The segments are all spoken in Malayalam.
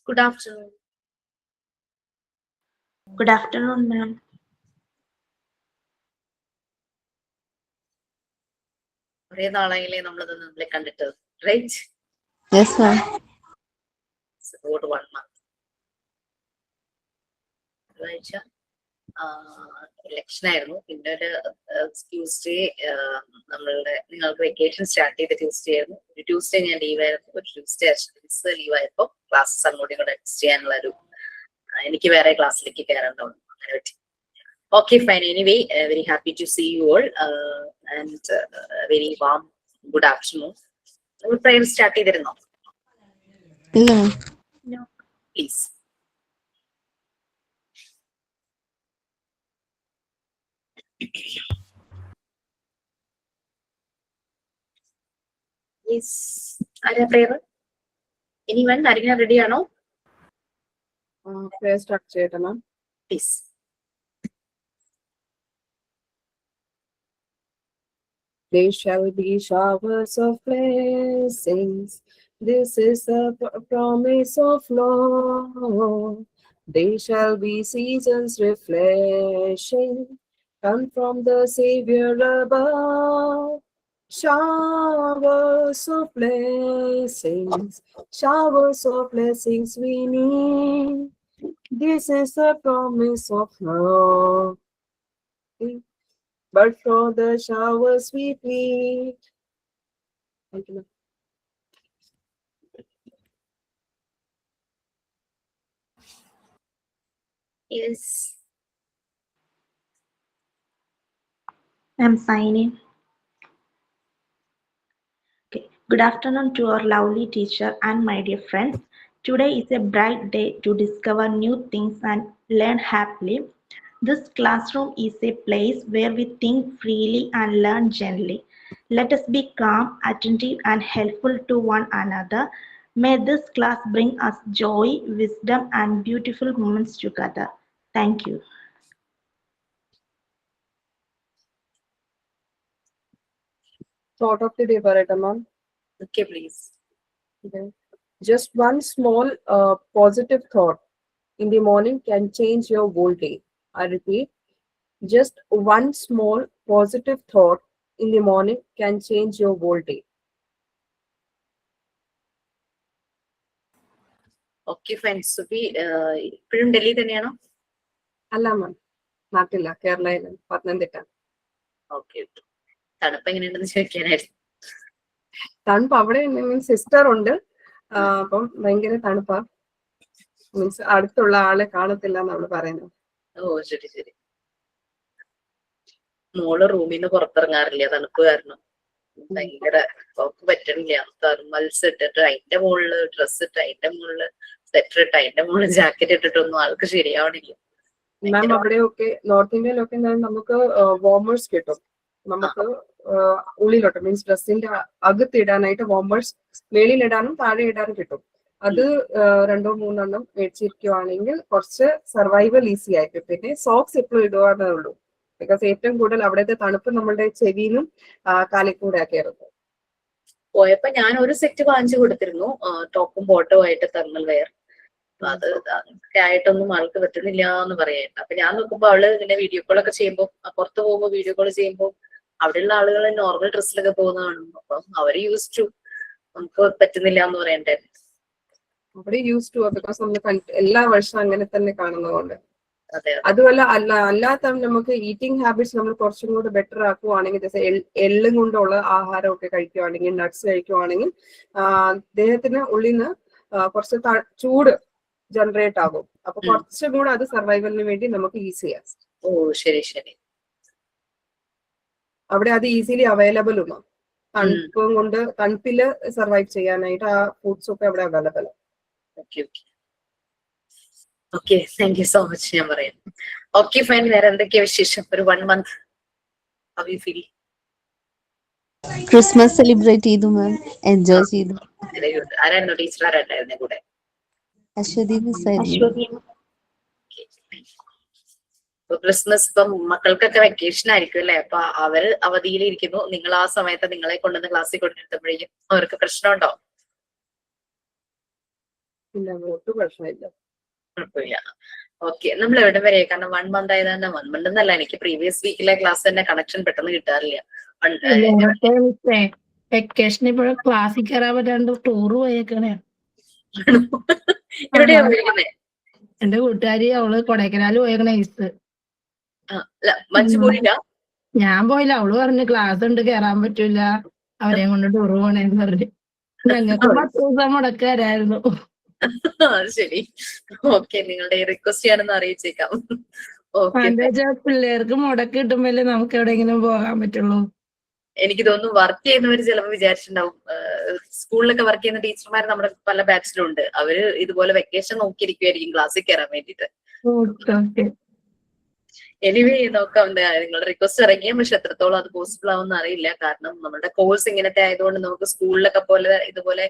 Good afternoon. Good afternoon, ma'am. കുറേ നാളായില്ലേ നമ്മളെ കണ്ടിട്ട്, right? Yes, ma'am. About 1 month. ഒരാഴ്ച ഇലക്ഷൻ ആയിരുന്നു. പിന്നെ ഒരു ട്യൂസ്ഡേ നിങ്ങൾക്ക് വെക്കേഷൻ സ്റ്റാർട്ട് ചെയ്ത ട്യൂസ്ഡേ ആയിരുന്നു. ഒരു ട്യൂസ്ഡേ ഞാൻ ലീവ് ആയിരുന്നു. ഒരു ട്യൂസ്ഡേ ലീവ് ആയപ്പോ ക്ലാസ്സസ് അങ്ങോട്ടും ഇങ്ങോട്ട് അഡ്ജസ്റ്റ് ചെയ്യാനുള്ള എനിക്ക് വേറെ ക്ലാസ്സിലേക്ക് കയറേണ്ടതുണ്ട്. അങ്ങനെ പറ്റി. Okay, fine. Anyway, very happy to see you all and very warm good afternoon. Prayer start ചെയ്തിരുന്നോ? ഇല്ല. No. Please. Yes. ആരാ prayer? Anyone? ആരെങ്കിലും ready ആണോ? Prayer start ചെയ്യട്ടെ മാം. Please. There shall be showers of blessings. This is the promise of Lord. There shall be seasons refreshing, come from the Savior above. Showers of blessings we need. This is the promise of Lord. But for the showers we plead. Thank you. Yes. I'm signing. Okay. Good afternoon to our lovely teacher and my dear friends. Today is a bright day to discover new things and learn happily. This classroom is a place where we think freely and learn gently. Let us be calm, attentive, and helpful to one another. May this class bring us joy, wisdom, and beautiful moments together. Thank you. Thought of the day, Parata ma'am. Okay, please. Okay. Just one small positive thought in the morning can change your whole day. I repeat, just one small positive thought in the morning can change your whole day. Okay, fine. Subi ഇപ്പോഴും ഡൽഹി തന്നെയാണോ? അല്ല മാം, നാട്ടില്ല, കേരളയില്, പത്തനംതിട്ട. ഓക്കെ. തണുപ്പ് എങ്ങനെയുണ്ടെന്ന് ചോദിക്കാനായിരുന്നു. തണുപ്പ് അവിടെ മീൻസ് സിസ്റ്റർ ഉണ്ട്, അപ്പം ഭയങ്കര തണുപ്പാ. മീൻസ് അടുത്തുള്ള ആളെ കാണത്തില്ല എന്നാണ് പറയുന്നത്. ഓ ശരി ശരി. മോള് റൂമിൽ നിന്ന് പുറത്തിറങ്ങാറില്ല തണുപ്പ് കാരണം. ഭയങ്കര പറ്റണില്ല. തെർമൽസ് ഇട്ടിട്ട് അതിന്റെ മുകളില് ഡ്രസ് ഇട്ട് അതിന്റെ മുകളില് സ്വെറ്റർ ഇട്ട് അതിന്റെ മുകളിൽ ജാക്കറ്റ് ഇട്ടിട്ടൊന്നും ആൾക്ക് ശരിയാവണില്ല. മാം അവിടെയൊക്കെ നോർത്ത് ഇന്ത്യയിലൊക്കെ നമുക്ക് വാർമേഴ്സ് കിട്ടും. നമുക്ക് ഉള്ളിലോട്ട് മീൻസ് ഡ്രസ്സിന്റെ അകത്തിടാനായിട്ട് വാർമേഴ്സ് മേളിലിടാനും താഴെ ഇടാനും കിട്ടും. അത് 2-3 മേടിച്ചിരിക്കുവാണെങ്കിൽ കുറച്ച് സർവൈവൽ ഈസി ആയിരിക്കും. പിന്നെ സോക്സ് എപ്പോഴും ഇടുവാനേ ഉള്ളൂ. ബിക്കോസ് ഏറ്റവും കൂടുതൽ അവിടുത്തെ തണുപ്പ് നമ്മളുടെ ചെവിയിലും കാലിക്കൂടെ കയറുന്നു. പോയപ്പോ ഞാൻ ഒരു സെറ്റ് വാങ്ങിച്ചു കൊടുത്തിരുന്നു, ടോപ്പും ബോട്ടവും ആയിട്ട് തെർമൽ വെയർ. അത് ആയിട്ടൊന്നും ആൾക്ക് പറ്റുന്നില്ല എന്ന് പറയായിരുന്നു. അപ്പൊ ഞാൻ നോക്കുമ്പോ അവള് ഇങ്ങനെ വീഡിയോ കോൾ ഒക്കെ ചെയ്യുമ്പോ, പുറത്ത് പോകുമ്പോ വീഡിയോ കോൾ ചെയ്യുമ്പോ അവിടെയുള്ള ആളുകൾ നോർമൽ ഡ്രസ്സിലൊക്കെ പോകുന്ന കാണുന്നു. അപ്പം അവര് യൂസ് ടു, നമുക്ക് പറ്റുന്നില്ല എന്ന് പറയണ്ടേ. അവിടെ യൂസ് ടു, ബിക്കോസ് നമ്മൾ എല്ലാ വർഷവും അങ്ങനെ തന്നെ കാണുന്നതുകൊണ്ട്. അതെ. അതുമല്ല അല്ലാത്ത നമുക്ക് ഈറ്റിംഗ് ഹാബിറ്റ്സ് നമ്മൾ കുറച്ചും കൂടെ ബെറ്റർ ആക്കുവാണെങ്കിൽ, എള്ളും കൊണ്ടുള്ള ആഹാരമൊക്കെ കഴിക്കുവാണെങ്കിൽ, നട്ട്സ് കഴിക്കുവാണെങ്കിൽ ദേഹത്തിന് ഉള്ളിൽ നിന്ന് കുറച്ച് ചൂട് ജനറേറ്റ് ആകും. അപ്പൊ കുറച്ചും കൂടെ അത് സർവൈവലിന് വേണ്ടി നമുക്ക് ഈസിയാ. ഓ ശരി ശരി. അവിടെ അത് ഈസിലി അവൈലബിൾ ആണ്. തണുപ്പും കൊണ്ട് തണുപ്പില് സർവൈവ് ചെയ്യാനായിട്ട് ആ ഫുഡ്സ് ഒക്കെ അവിടെ അവൈലബിൾ ആണ്. Okay, thank you so much. ഞാൻ പറയാം. Okay fine. വേറെ എന്തൊക്കെയാ വിശേഷം? ഒരു 1 month how you feel? Christmas celebrate ചെയ്തു മാം, എൻജോയ് ചെയ്തു. ആരായിരുന്നു ടീച്ചർ? ആരാണ്ടായിരുന്നേ കൂടെ? അശ്വതി മിസ് ആയിരുന്നു. ക്രിസ്മസ് ഇപ്പം മക്കൾക്കൊക്കെ വെക്കേഷൻ ആയിരിക്കും അല്ലെ? അപ്പൊ അവര് അവധിയിലിരിക്കുന്നു. നിങ്ങൾ ആ സമയത്ത് നിങ്ങളെ കൊണ്ടുവന്ന് ക്ലാസ്സിൽ കൊണ്ടിരുത്തപ്പോഴേക്കും അവർക്ക് പ്രശ്നമുണ്ടോ? ഇല്ല ഒട്ടും പ്രശ്നമില്ല. കുഴപ്പമില്ല. ഓക്കെ, നമ്മൾ എവിടെ വരെ? കാരണം 1 മന്ത് ആയത് തന്നെ 1 മന്ത് എന്നല്ല, എനിക്ക് പ്രീവിയസ് വീക്കിലെ ക്ലാസ് തന്നെ കണക്ഷൻ പെട്ടെന്ന് കിട്ടാറില്ല. വെക്കേഷൻ ഇപ്പോഴും ക്ലാസ്സിൽ കയറാൻ പറ്റാണ്ട് ടൂറ് പോയേക്കണേ. എവിടെയാ പോയിരിക്കുന്നത്? എന്റെ കൂട്ടുകാരി അവള് കൊടൈക്കനാല് പോയേക്കണ ഐസ്. മഞ്ജു പോയില്ല? ഞാൻ പോയില്ല. അവള് പറഞ്ഞു ക്ലാസ് ഉണ്ട് കേറാൻ പറ്റൂല, അവരെയും കൊണ്ട് ടൂറ് പോണേന്ന് പറഞ്ഞു. ഞങ്ങൾക്ക് 10 ദിവസം മുടക്കാരായിരുന്നു. ശരി, ഓക്കെ, നിങ്ങളുടെ റിക്വസ്റ്റ് ചെയ്യാനൊന്ന് അറിയിച്ചേക്കാം. ഓക്കെ, എന്താ വെച്ചാ പിള്ളേർക്ക് മുടക്ക് കിട്ടുമ്പോഴല്ലേ നമുക്ക് എവിടെയെങ്കിലും പോകാൻ പറ്റുള്ളൂ. എനിക്ക് തോന്നുന്നു വർക്ക് ചെയ്യുന്നവർ ചിലപ്പോൾ വിചാരിച്ചിട്ടുണ്ടാവും, സ്കൂളിലൊക്കെ വർക്ക് ചെയ്യുന്ന ടീച്ചർമാർ നമ്മുടെ പല ബാച്ചിലുണ്ട്, അവര് ഇതുപോലെ വെക്കേഷൻ നോക്കിയിരിക്കുമായിരിക്കും ക്ലാസ്സിൽ കയറാൻ വേണ്ടിയിട്ട്. എനിവേ നോക്കാം, നിങ്ങളുടെ റിക്വസ്റ്റ് ഇറങ്ങിയ, പക്ഷെ എത്രത്തോളം അത് പോസിബിൾ ആവുമെന്ന് അറിയില്ല. കാരണം നമ്മുടെ കോഴ്സ് ഇങ്ങനത്തെ ആയതുകൊണ്ട് നമുക്ക് സ്കൂളിലൊക്കെ പോലെ ഇതുപോലെ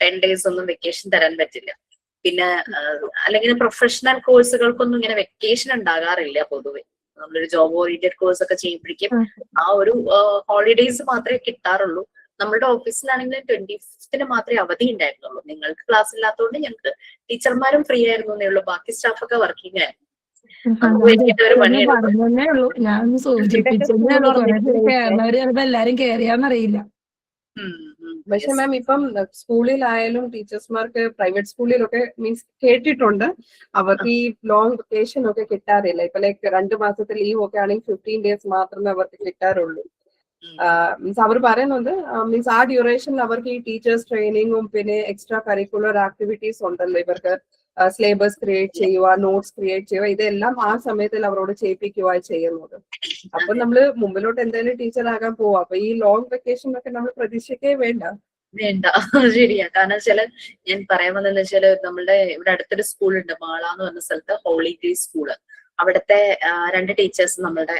10 days ഒന്നും വെക്കേഷൻ തരാൻ പറ്റില്ല. പിന്നെ അല്ലെങ്കിൽ പ്രൊഫഷണൽ കോഴ്സുകൾക്കൊന്നും ഇങ്ങനെ വെക്കേഷൻ ഉണ്ടാകാറില്ല പൊതുവെ. നമ്മളൊരു ജോബ് ഓറിയന്റഡ് കോഴ്സ് ഒക്കെ ചെയ്യുമ്പോഴേക്കും ആ ഒരു ഹോളിഡേയ്സ് മാത്രമേ കിട്ടാറുള്ളൂ. നമ്മുടെ ഓഫീസിലാണെങ്കിൽ 25th മാത്രമേ അവധി ഉണ്ടായിരുന്നുള്ളൂ. നിങ്ങൾക്ക് ക്ലാസ് ഇല്ലാത്തതുകൊണ്ട് ഞങ്ങൾക്ക് ടീച്ചർമാരും ഫ്രീ ആയിരുന്നു എന്നേ ഉള്ളൂ, ബാക്കി സ്റ്റാഫൊക്കെ വർക്കിംഗ് ആയിരുന്നു. പറഞ്ഞേ ഉള്ളൂ, ഞാൻ സൂചിപ്പിച്ചതേ ഉള്ളൂ. കുറെ പേര് കേരളവര് ചിലപ്പോ എല്ലാരും കേറിയാന്നറിയില്ല. പക്ഷെ മാം ഇപ്പം സ്കൂളിലായാലും ടീച്ചേഴ്സ്മാർക്ക് പ്രൈവറ്റ് സ്കൂളിലൊക്കെ മീൻസ് കേട്ടിട്ടുണ്ട്, അവർക്ക് ഈ ലോങ് വെക്കേഷൻ ഒക്കെ കിട്ടാറില്ല. ഇപ്പൊ ലൈക്ക് 2 മാസത്തെ ലീവ് ഒക്കെ ആണെങ്കിൽ 15 days മാത്രമേ അവർക്ക് കിട്ടാറുള്ളൂ. മീൻസ് അവർ പറയുന്നത് മീൻസ് ആ ഡ്യൂറേഷനിൽ അവർക്ക് ഈ ടീച്ചേഴ്സ് ട്രെയിനിങ്ങും പിന്നെ എക്സ്ട്രാ കരിക്കുലർ ആക്ടിവിറ്റീസ് ഉണ്ടല്ലോ, ഇവർക്ക് സിലബസ് ക്രിയേറ്റ് ചെയ്യുക, നോട്ട്സ് ക്രിയേറ്റ് ചെയ്യുക, ഇതെല്ലാം ആ സമയത്തിൽ അവരോട് ചെയ്യിപ്പിക്കുക ചെയ്യുന്നത്. അപ്പൊ നമ്മള് മുമ്പിലോട്ട് എന്തായാലും ടീച്ചർ ആകാൻ പോവാ. അപ്പൊ ഈ ലോങ് വെക്കേഷൻ ഒക്കെ നമ്മൾ പ്രതീക്ഷിക്കേ വേണ്ട. ശരിയാ. കാരണം വെച്ചാല് ഞാൻ പറയാൻ വന്നതെന്ന് വെച്ചാല്, നമ്മളുടെ ഇവിടെ അടുത്തൊരു സ്കൂളുണ്ട്, മാള എന്ന് പറഞ്ഞ സ്ഥലത്ത്, ഹോളി ഗ്രേസ് സ്കൂള്. അവിടുത്തെ 2 ടീച്ചേഴ്സ് നമ്മളുടെ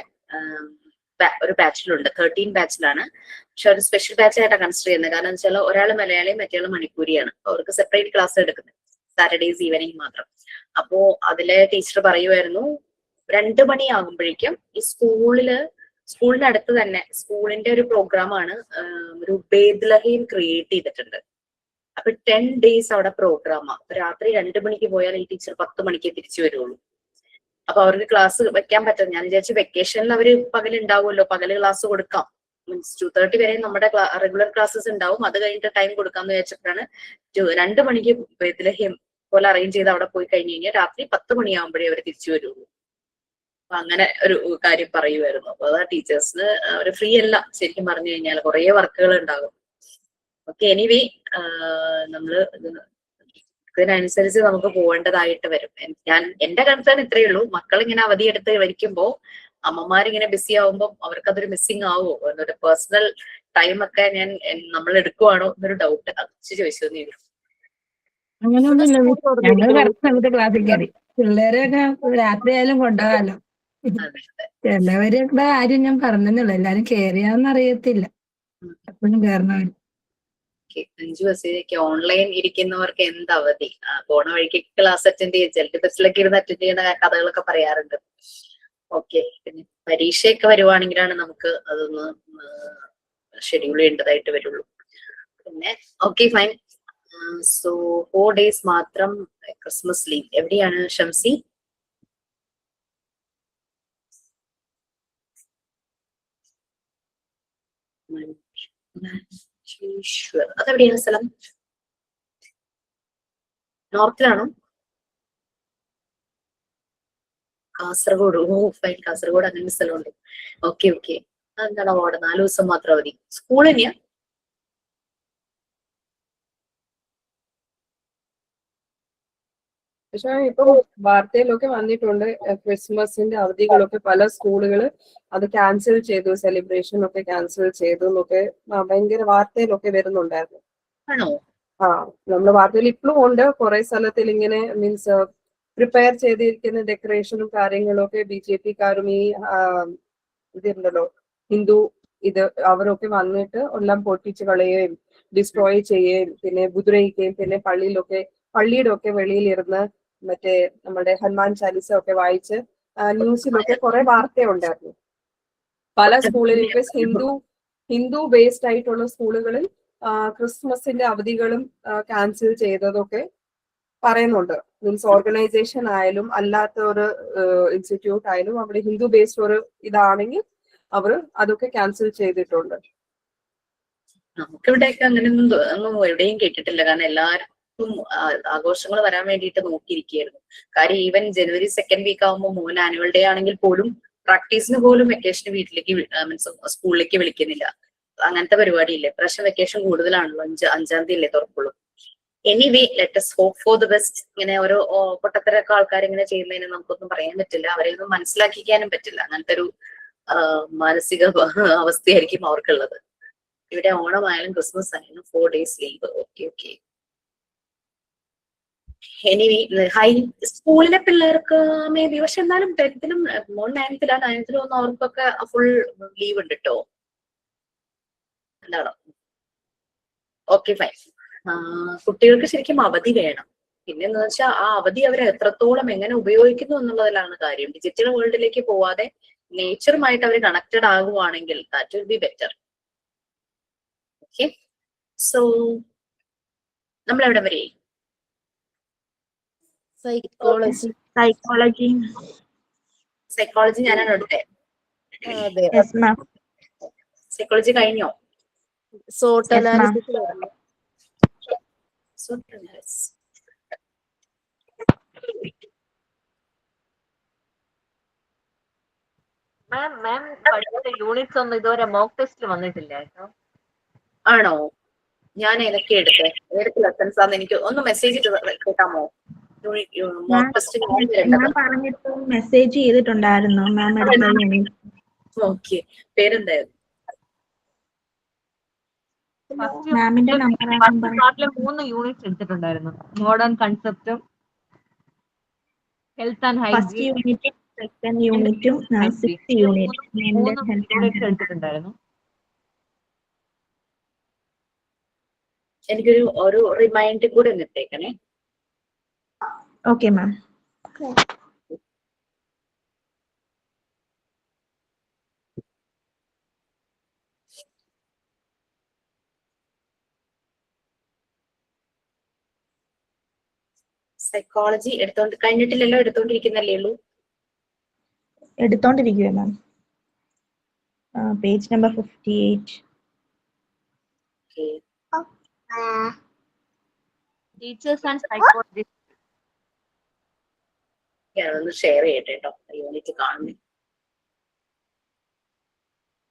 ഒരു ബാച്ചിലുണ്ട്, 13 ബാച്ചിലാണ്. പക്ഷെ ഒരു സ്പെഷ്യൽ ബാച്ച് ആയിട്ടാണ് കൺസിഡർ ചെയ്യുന്നത്. കാരണം വെച്ചാൽ ഒരാൾ മലയാളിയും മറ്റേ മണിപ്പൂരിയാണ്. അവർക്ക് സെപ്പറേറ്റ് ക്ലാസ് എടുക്കുന്നത്, സാറ്റർഡേസ് ഈവനിങ് മാത്രം. അപ്പോ അതിലെ ടീച്ചർ പറയുമായിരുന്നു, 2 മണിയാകുമ്പോഴേക്കും ഈ സ്കൂളിന്റെ അടുത്ത് തന്നെ സ്കൂളിന്റെ ഒരു പ്രോഗ്രാമാണ്, ഒരു ബേദ്ലഹീം ക്രിയേറ്റ് ചെയ്തിട്ടുണ്ട്. അപ്പൊ 10 days അവിടെ പ്രോഗ്രാമാണ്. രാത്രി 2 മണിക്ക് പോയാൽ ഈ ടീച്ചർ 10 മണിക്ക് തിരിച്ചു വരുള്ളൂ. അപ്പൊ അവർക്ക് ക്ലാസ് വെക്കാൻ പറ്റും. ഞാൻ വിചാരിച്ചു വെക്കേഷനിൽ അവര് പകലുണ്ടാവുമല്ലോ, പകല് ക്ലാസ് കൊടുക്കാം, മീൻസ് 2:30 വരെ നമ്മുടെ റെഗുലർ ക്ലാസ്സസ് ഉണ്ടാവും, അത് കഴിഞ്ഞിട്ട് ടൈം കൊടുക്കാന്ന് വിചാരിച്ചിട്ടാണ് 2 മണിക്ക് ബേദ്ലഹീം പോലെ അറേഞ്ച് ചെയ്ത് അവിടെ പോയി കഴിഞ്ഞ് കഴിഞ്ഞാൽ രാത്രി 10 മണിയാകുമ്പോഴേ അവർ തിരിച്ചു വരുള്ളൂ. അപ്പൊ അങ്ങനെ ഒരു കാര്യം പറയുമായിരുന്നു. അപ്പൊ അതാ ടീച്ചേഴ്സിന് ഒരു ഫ്രീ അല്ല ശരിക്കും പറഞ്ഞു കഴിഞ്ഞാൽ, കുറെ വർക്കുകൾ ഉണ്ടാകും. ഓക്കെ, എനിവേ നമ്മള് ഇതിനനുസരിച്ച് നമുക്ക് പോകേണ്ടതായിട്ട് വരും. എന്റെ കൺസേൺ ഇത്രയേ ഉള്ളൂ, മക്കൾ ഇങ്ങനെ അവധിയെടുത്ത് വരിക്കുമ്പോ അമ്മമാരിങ്ങനെ ബിസി ആവുമ്പോൾ അവർക്കതൊരു മിസ്സിങ് ആവുമോ എന്നൊരു പേഴ്സണൽ ടൈം ഒക്കെ നമ്മൾ എടുക്കുവാണോ എന്നൊരു ഡൗട്ട് അത് ചോദിച്ചു. അങ്ങനെയൊന്നുമില്ല, ഞങ്ങൾ കറക്റ്റ് സമയത്ത് ക്ലാസ്സിൽ കയറി. പിള്ളേരെയൊക്കെ രാത്രി ആയാലും കൊണ്ടുപോകാലോ. ചിലവരുടെ കാര്യം ഞാൻ പറഞ്ഞെന്നുള്ളൂ, എല്ലാരും കേറിയാന്നറിയത്തില്ല, എപ്പോഴും കയറണവര്. 5 ബസ്സിലേക്ക് ഓൺലൈൻ ഇരിക്കുന്നവർക്ക് എന്ത് അവധി, പോണ വഴിക്ക് ക്ലാസ് അറ്റൻഡ് ചെയ്ത് ചിലർക്ക് ബസ്സിലൊക്കെ ഇരുന്ന് അറ്റൻഡ് ചെയ്യുന്ന കഥകളൊക്കെ പറയാറുണ്ട്. ഓക്കെ, പിന്നെ പരീക്ഷയൊക്കെ വരുവാണെങ്കിലാണ് നമുക്ക് അതൊന്ന് ഷെഡ്യൂൾ ചെയ്യേണ്ടതായിട്ട് വരുള്ളൂ. പിന്നെ ഓക്കെ ഫൈൻ. സോ 4 days മാത്രം ക്രിസ്മസ് ലീവ്. എവിടെയാണ് ഷംസി? അതെവിടെയാണ് സ്ഥലം? നോർത്തിലാണോ? കാസർഗോഡ്. ഓ ഫൈൻ, കാസർഗോഡ് അങ്ങനെ സ്ഥലമുണ്ട്. Okay okay. അതെന്താണ് അവിടെ 4 ദിവസം മാത്രം അവധി? സ്കൂൾ തന്നെയാ? പക്ഷെ ഇപ്പൊ വാർത്തയിലൊക്കെ വന്നിട്ടുണ്ട്, ക്രിസ്മസിന്റെ അവധികളൊക്കെ പല സ്കൂളുകൾ അത് ക്യാൻസൽ ചെയ്തു, സെലിബ്രേഷൻ ഒക്കെ ക്യാൻസൽ ചെയ്തു എന്നൊക്കെ ഭയങ്കര വാർത്തയിലൊക്കെ വരുന്നുണ്ടായിരുന്നു. ആണോ? നമ്മുടെ വാർത്തയിൽ ഇപ്പോഴും ഉണ്ട്, കുറെ സ്ഥലത്തിൽ ഇങ്ങനെ മീൻസ് പ്രിപ്പയർ ചെയ്തിരിക്കുന്ന ഡെക്കറേഷനും കാര്യങ്ങളും ഒക്കെ BJP-കാരും ഈ ഇതുണ്ടല്ലോ ഹിന്ദു അവരൊക്കെ വന്നിട്ട് എല്ലാം പൊട്ടിച്ച് കളയുകയും ഡിസ്ട്രോയ് ചെയ്യുകയും പിന്നെ ഉപദ്രവിക്കുകയും പിന്നെ പള്ളിയുടെ ഒക്കെ വെളിയിലിരുന്ന് മറ്റേ നമ്മുടെ ഹനുമാൻ ചാലിസ ഒക്കെ വായിച്ച് ന്യൂസിലൊക്കെ കുറെ വാർത്തയുണ്ടായിരുന്നു. പല സ്കൂളിലും ഹിന്ദു ബേസ്ഡ് ആയിട്ടുള്ള സ്കൂളുകളിൽ ക്രിസ്മസിന്റെ അവധികളും ക്യാൻസൽ ചെയ്തതൊക്കെ പറയുന്നുണ്ട്. മീൻസ് ഓർഗനൈസേഷൻ ആയാലും അല്ലാത്ത ഒരു ഇൻസ്റ്റിറ്റ്യൂട്ട് ആയാലും അവിടെ ഹിന്ദു ബേസ്ഡ് ഒരു ഇതാണെങ്കിൽ അവർ അതൊക്കെ ക്യാൻസൽ ചെയ്തിട്ടുണ്ട്. നമുക്കിവിടെയൊക്കെ അങ്ങനെയൊന്നും ഒന്നും എവിടെയും കേട്ടിട്ടില്ല. കാരണം എല്ലാവർക്കും ആഘോഷങ്ങൾ വരാൻ വേണ്ടിയിട്ട് നോക്കിയിരിക്കുകയായിരുന്നു. കാര്യം ഈവൻ ജനുവരി 2nd വീക്ക് ആകുമ്പോൾ മോൻ ആനുവൽ ഡേ ആണെങ്കിൽ പോലും പ്രാക്ടീസിന് പോലും വെക്കേഷന് വീട്ടിലേക്ക് മീൻസ് സ്കൂളിലേക്ക് വിളിക്കുന്നില്ല. അങ്ങനത്തെ പരിപാടിയില്ല. ഇപ്രാവശ്യം വെക്കേഷൻ കൂടുതലാണല്ലോ. 5-ാം തീയതി അല്ലേ തുറക്കുള്ളൂ. Anyway let's hope for the best. ഇങ്ങനെ ഓരോ പൊട്ടത്തരൊക്കെ ആൾക്കാർ ഇങ്ങനെ ചെയ്യുന്നതിന് നമുക്കൊന്നും പറയാൻ പറ്റില്ല. അവരെ ഒന്നും മനസ്സിലാക്കിക്കാനും പറ്റില്ല. അങ്ങനത്തെ ഒരു മാനസിക അവസ്ഥയായിരിക്കും അവർക്കുള്ളത്. ഇവിടെ ഓണമായാലും ക്രിസ്മസ് ആയാലും 4 days leave. Okay. Anyway high സ്കൂളിലെ പിള്ളേർക്ക് മേ ബി, പക്ഷെ എന്നാലും 10th-ലും മോൻ 9th-ലും ഒന്നും അവർക്കൊക്കെ ഫുൾ ലീവ് ഉണ്ട് കേട്ടോ. എന്താണോ? Okay fine. കുട്ടികൾക്ക് ശരിക്കും അവധി വേണം. പിന്നെ എന്താ വെച്ചാൽ ആ അവധി അവർ എത്രത്തോളം എങ്ങനെ ഉപയോഗിക്കുന്നു എന്നുള്ളതിലാണ് കാര്യം. ഡിജിറ്റൽ വേൾഡിലേക്ക് പോവാതെ നേച്ചറുമായിട്ട് അവർ കണക്റ്റഡ് ആകുവാണെങ്കിൽ that will be better. Okay, so നമ്മൾ എവിടെ വരെ? സൈക്കോളജി ഞാനാണ് എടുത്തത്. Yes, ma'am. സൈക്കോളജി കഴിഞ്ഞോ? Yes, ma'am. മാം പഠിച്ച യൂണിറ്റ്സ് ഒന്നും ഇതുവരെ മോക്ക് ടെസ്റ്റിൽ വന്നിട്ടില്ല കേട്ടോ. ആണോ? ഞാൻ ഏതൊക്കെ എടുത്തേ? ഏതൊക്കെ ലെസൺസ് ആണെന്ന് എനിക്ക് ഒന്ന് മെസ്സേജ് കേൾക്കാമോ? മോക്ക് ടെസ്റ്റ് ഞാൻ പറഞ്ഞിട്ട് മെസ്സേജ് ചെയ്തിട്ടുണ്ടായിരുന്നു മാം എടുത്ത യൂണിറ്റ്. ഓക്കെ, പേരെന്തായിരുന്നു? മാമിന്റെ നമ്പർ പാർട്ടിലെ 3 യൂണിറ്റ്സ് എടുത്തിട്ടുണ്ടായിരുന്നു. മോഡേൺ കൺസെപ്റ്റും ഹെൽത്ത് ആൻഡ് ഫസ്റ്റ് ഹൈജീൻ യൂണിറ്റും സെക്കൻഡ് യൂണിറ്റും 6th യൂണിറ്റ് യൂണിറ്റ്സ് എടുത്തിട്ടുണ്ടായിരുന്നു. എനിക്കൊരു ഒരു റിമൈൻഡർ കൂടെ ഒന്ന് ഇട്ടേക്കണേ. Okay ma'am. സൈക്കോളജി കഴിഞ്ഞിട്ടില്ലല്ലോ? എടുത്തോണ്ടിരിക്കുന്നല്ലേ ഉള്ളൂ? എടുത്തോണ്ടിരിക്കുക ma'am. Page number 58. Teachers and psychologist ഞാനൊന്ന് ഷെയർ ചെയ്യട്ടെ കേട്ടോ, യൂണിറ്റ് കാണുന്നു.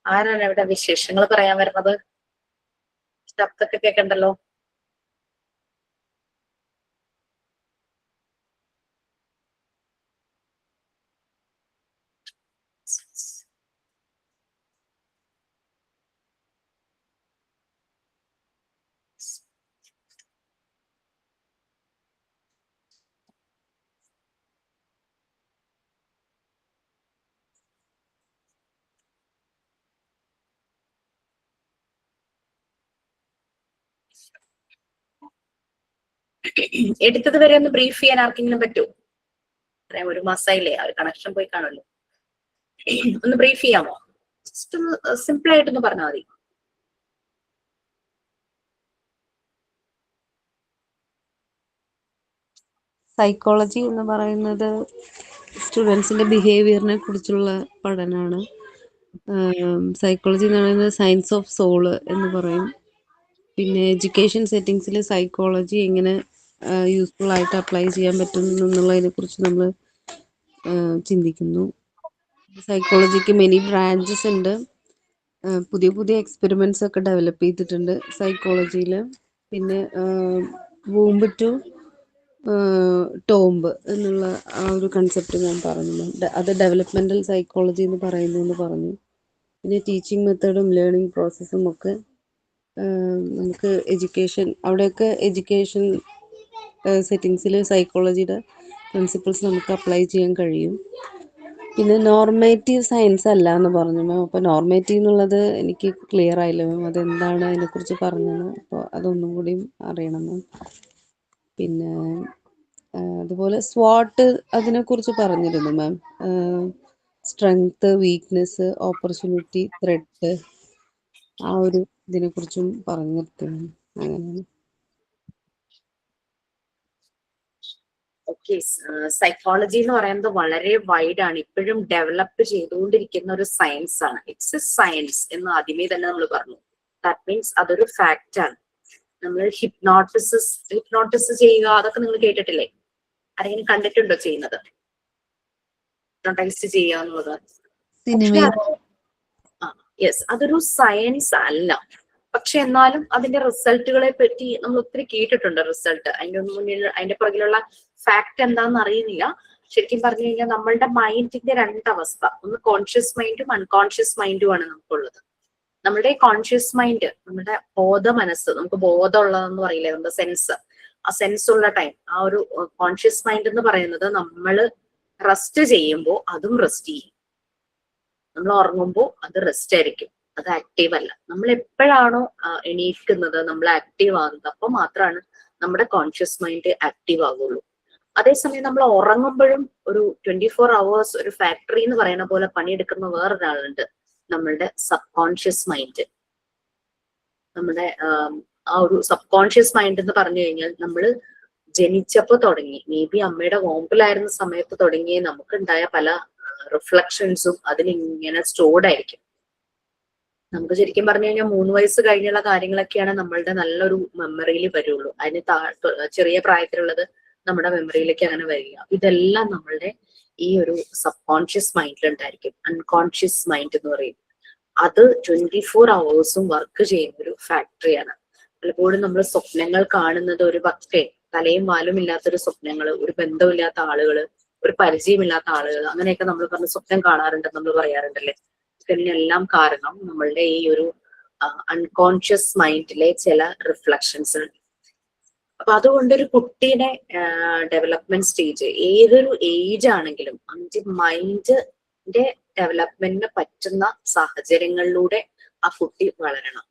ആരാണ് ഇവിടെ വിശേഷങ്ങൾ പറയാൻ വരുന്നത്? ശബ്ദമൊക്കെ കേൾക്കണ്ടല്ലോ. എടുത്തത് വരെ ഒന്ന് ബ്രീഫ് ചെയ്യാൻ ആർക്കെങ്കിലും പറ്റുമോ? പറയാം, 1 മാസമായില്ലേ, ആ ഒരു കണക്ഷൻ പോയി കാണുമല്ലോ. ഒന്ന് ബ്രീഫ് ചെയ്യാമോ? ജസ്റ്റ് ഒന്ന് സിമ്പിൾ ആയിട്ടൊന്ന് പറഞ്ഞാൽ മതി. സൈക്കോളജി എന്ന് പറയുന്നത് സ്റ്റുഡൻസിന്റെ ബിഹേവിയറിനെ കുറിച്ചുള്ള പഠനമാണ്. സൈക്കോളജി എന്ന് പറയുന്നത് സയൻസ് ഓഫ് സോള് എന്ന് പറയും. പിന്നെ എഡ്യൂക്കേഷൻ സെറ്റിങ്സിൽ സൈക്കോളജി എങ്ങനെ യൂസ്ഫുൾ ആയിട്ട് അപ്ലൈ ചെയ്യാൻ പറ്റും എന്നുള്ളതിനെ കുറിച്ച് നമ്മൾ ചിന്തിക്കുന്നു. സൈക്കോളജിക്ക് മെനി ബ്രാഞ്ചസ് ഉണ്ട്. പുതിയ പുതിയ എക്സ്പെരിമെന്റ്സ് ഒക്കെ ഡെവലപ്പ് ചെയ്തിട്ടുണ്ട് സൈക്കോളജിയിൽ. പിന്നെ വൂമ്പ് ടു ടോംബ് എന്നുള്ള ആ ഒരു കൺസെപ്റ്റ് ഞാൻ പറഞ്ഞു. അത് ഡെവലപ്മെന്റൽ സൈക്കോളജി എന്ന് പറയുന്നു എന്ന് പറഞ്ഞു. പിന്നെ ടീച്ചിങ് മെത്തേഡും ലേണിംഗ് പ്രോസസ്സും ഒക്കെ നമുക്ക് അവിടെയൊക്കെ എഡ്യൂക്കേഷൻ സെറ്റിങ്സിൽ സൈക്കോളജിയുടെ പ്രിൻസിപ്പിൾസ് നമുക്ക് അപ്ലൈ ചെയ്യാൻ കഴിയും. പിന്നെ നോർമേറ്റീവ് സയൻസ് അല്ല എന്ന് പറഞ്ഞു മാം. അപ്പോൾ നോർമേറ്റീവ് എന്നുള്ളത് എനിക്ക് ക്ലിയർ ആയില്ല മാം, അതെന്താണ് അതിനെക്കുറിച്ച് പറഞ്ഞത്? അപ്പോൾ അതൊന്നും കൂടി അറിയണം മാം. പിന്നെ അതുപോലെ സ്വാട്ട് അതിനെക്കുറിച്ച് പറഞ്ഞിരുന്നു മാം. സ്ട്രെങ്ത്, വീക്ക്നെസ്, ഓപ്പർച്യൂണിറ്റി, ത്രെറ്റ്, ആ ഒരു ഇതിനെക്കുറിച്ചും പറഞ്ഞിരുന്നു. അങ്ങനെയാണ്. ഓക്കെ, സൈക്കോളജി എന്ന് പറയുന്നത് വളരെ വൈഡ് ആണ്, ഇപ്പോഴും ഡെവലപ്പ് ചെയ്തുകൊണ്ടിരിക്കുന്ന ഒരു സയൻസ് ആണ്. ഇറ്റ്സ് എ സയൻസ് എന്ന് ആദ്യമേ തന്നെ നമ്മൾ പറഞ്ഞു. ദാറ്റ് മീൻസ് അതൊരു ഫാക്റ്റ് ആണ്. നമ്മൾ ഹിപ്നോട്ടിസ് ചെയ്യുക, അതൊക്കെ നിങ്ങൾ കേട്ടിട്ടില്ലേ? ആരെങ്കിലും കണ്ടിട്ടുണ്ടോ ചെയ്യുന്നത്? ഹിപ്നോട്ടൈസ് ചെയ്യുക എന്നുള്ളത്. യെസ്, അതൊരു സയൻസ് അല്ല. പക്ഷെ എന്നാലും അതിന്റെ റിസൾട്ടുകളെ പറ്റി നമ്മൾ ഒത്തിരി കേട്ടിട്ടുണ്ട്. റിസൾട്ട് അതിന്റെ പുറകിലുള്ള ഫാക്ട് എന്താണെന്ന് അറിയുന്നില്ല. ശരിക്കും പറഞ്ഞു കഴിഞ്ഞാൽ നമ്മളുടെ മൈൻഡിന്റെ രണ്ടവസ്ഥ, ഒന്ന് കോൺഷ്യസ് മൈൻഡും അൺകോൺഷ്യസ് മൈൻഡും ആണ് നമുക്കുള്ളത്. നമ്മുടെ കോൺഷ്യസ് മൈൻഡ്, നമ്മുടെ ബോധ മനസ്സ്, നമുക്ക് ബോധമുള്ളതെന്ന് പറയില്ലേ, നമ്മുടെ സെൻസ്, ആ സെൻസ് ഉള്ള ടൈം, ആ ഒരു കോൺഷ്യസ് മൈൻഡ് എന്ന് പറയുന്നത് നമ്മൾ റെസ്റ്റ് ചെയ്യുമ്പോൾ അതും റെസ്റ്റ് ചെയ്യും, നമ്മൾ ഉറങ്ങുമ്പോൾ അത് റെസ്റ്റ് ആയിരിക്കും, അത് ആക്റ്റീവ് അല്ല. നമ്മൾ എപ്പോഴാണോ എണീക്കുന്നത്, നമ്മൾ ആക്റ്റീവ് ആകുന്നത്, അപ്പൊ മാത്രമാണ് നമ്മുടെ കോൺഷ്യസ് മൈൻഡ് ആക്റ്റീവ് ആകുള്ളൂ. അതേസമയം നമ്മൾ ഉറങ്ങുമ്പോഴും ഒരു 24 hours ഒരു ഫാക്ടറി എന്ന് പറയുന്ന പോലെ പണിയെടുക്കുന്ന വേറൊരാളുണ്ട്, നമ്മളുടെ സബ് കോൺഷ്യസ് മൈൻഡ്. നമ്മുടെ ആ ഒരു സബ് കോൺഷ്യസ് മൈൻഡ് എന്ന് പറഞ്ഞു കഴിഞ്ഞാൽ നമ്മൾ ജനിച്ചപ്പോ തുടങ്ങി, മേ ബി അമ്മയുടെ വോമ്പിലായിരുന്ന സമയത്ത് തുടങ്ങിയ നമുക്കുണ്ടായ പല റിഫ്ലക്ഷൻസും അതിലിങ്ങനെ സ്റ്റോർഡ് ആയിരിക്കും. നമുക്ക് ശരിക്കും പറഞ്ഞു കഴിഞ്ഞാൽ 3 വയസ്സ് കഴിഞ്ഞുള്ള കാര്യങ്ങളൊക്കെയാണ് നമ്മളുടെ നല്ലൊരു മെമ്മറിയിൽ വരുള്ളൂ. അതിന് ചെറിയ പ്രായത്തിലുള്ളത് നമ്മുടെ മെമ്മറിയിലേക്ക് അങ്ങനെ വരിക. ഇതെല്ലാം നമ്മളുടെ ഈ ഒരു സബ് കോൺഷ്യസ് മൈൻഡിലുണ്ടായിരിക്കും. അൺകോൺഷ്യസ് മൈൻഡ് എന്ന് പറയും. അത് 24 hours വർക്ക് ചെയ്യുന്ന ഒരു ഫാക്ടറിയാണ്. പലപ്പോഴും നമ്മൾ സ്വപ്നങ്ങൾ കാണുന്നത് ഒരു പക്ഷേ തലയും വാലും ഇല്ലാത്തൊരു സ്വപ്നങ്ങൾ, ഒരു ബന്ധമില്ലാത്ത ആളുകൾ, ഒരു പരിചയമില്ലാത്ത ആളുകൾ, അങ്ങനെയൊക്കെ നമ്മൾ പറഞ്ഞ് സ്വപ്നം കാണാറുണ്ടെന്ന് നമ്മൾ പറയാറുണ്ടല്ലേ. ഇതിനെല്ലാം കാരണം നമ്മളുടെ ഈ ഒരു അൺകോൺഷ്യസ് മൈൻഡിലെ ചില റിഫ്ലക്ഷൻസ്. അപ്പൊ അതുകൊണ്ടൊരു കുട്ടിയുടെ ഡെവലപ്മെന്റ് സ്റ്റേജ് ഏതൊരു ഏജ് ആണെങ്കിലും അതിന്റെ മൈൻഡിന്റെ ഡെവലപ്മെന്റിന് പറ്റുന്ന സാഹചര്യങ്ങളിലൂടെ ആ കുട്ടി വളരണം.